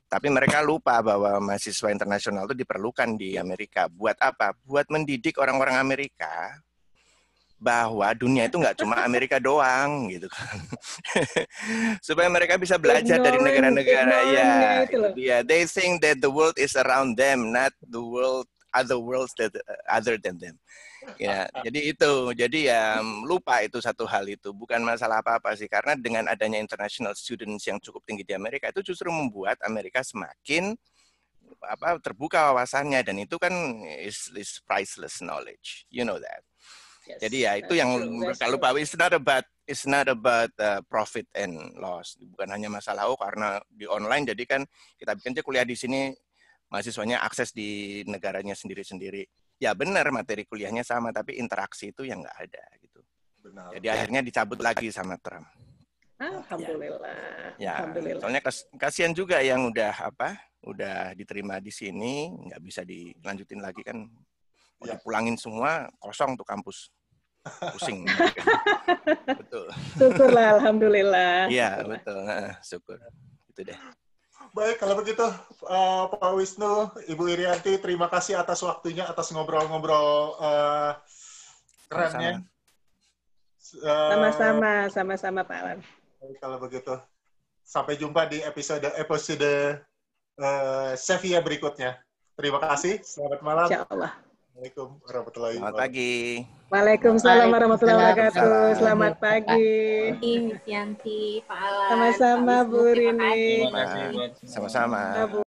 Tapi mereka lupa bahwa mahasiswa internasional itu diperlukan di Amerika. Buat apa? Buat mendidik orang-orang Amerika bahwa dunia itu nggak cuma Amerika doang gitu kan. Supaya mereka bisa belajar dari negara-negara ya. They think that the world is around them, not the world other worlds that other than them. Ya, jadi itu. Jadi ya lupa itu satu hal itu. Bukan masalah apa-apa sih, karena dengan adanya international students yang cukup tinggi di Amerika itu justru membuat Amerika semakin terbuka wawasannya, dan itu kan is priceless knowledge. You know that. Yes, jadi ya itu yang mereka lupa. It's not about profit and loss. Bukan hanya masalah karena di online jadi kan kita bikin aja kuliah di sini, mahasiswanya akses di negaranya sendiri-sendiri. Ya benar, materi kuliahnya sama, tapi interaksi itu yang nggak ada gitu. Benar. Jadi akhirnya dicabut lagi sama Trump. Alhamdulillah. Ya, Alhamdulillah. soalnya kasihan juga yang udah diterima di sini, nggak bisa dilanjutin lagi kan. Dipulangin semua, kosong tuh kampus. Pusing. Betul. Syukurlah, alhamdulillah. Iya, betul. Syukur. Itu deh. Baik, kalau begitu Pak Wisnu, Ibu Irianti, terima kasih atas waktunya, atas ngobrol-ngobrol kerennya. Sama-sama Pak Alan. Baik, kalau begitu, sampai jumpa di episode Sevilla berikutnya. Terima kasih, selamat malam. Insyaallah. Assalamualaikum warahmatullahi wabarakatuh. Selamat pagi. Waalaikumsalam warahmatullahi wabarakatuh. Selamat pagi. Miss Yanti, Pak Alan. Sama-sama Bu Rini. Sama-sama.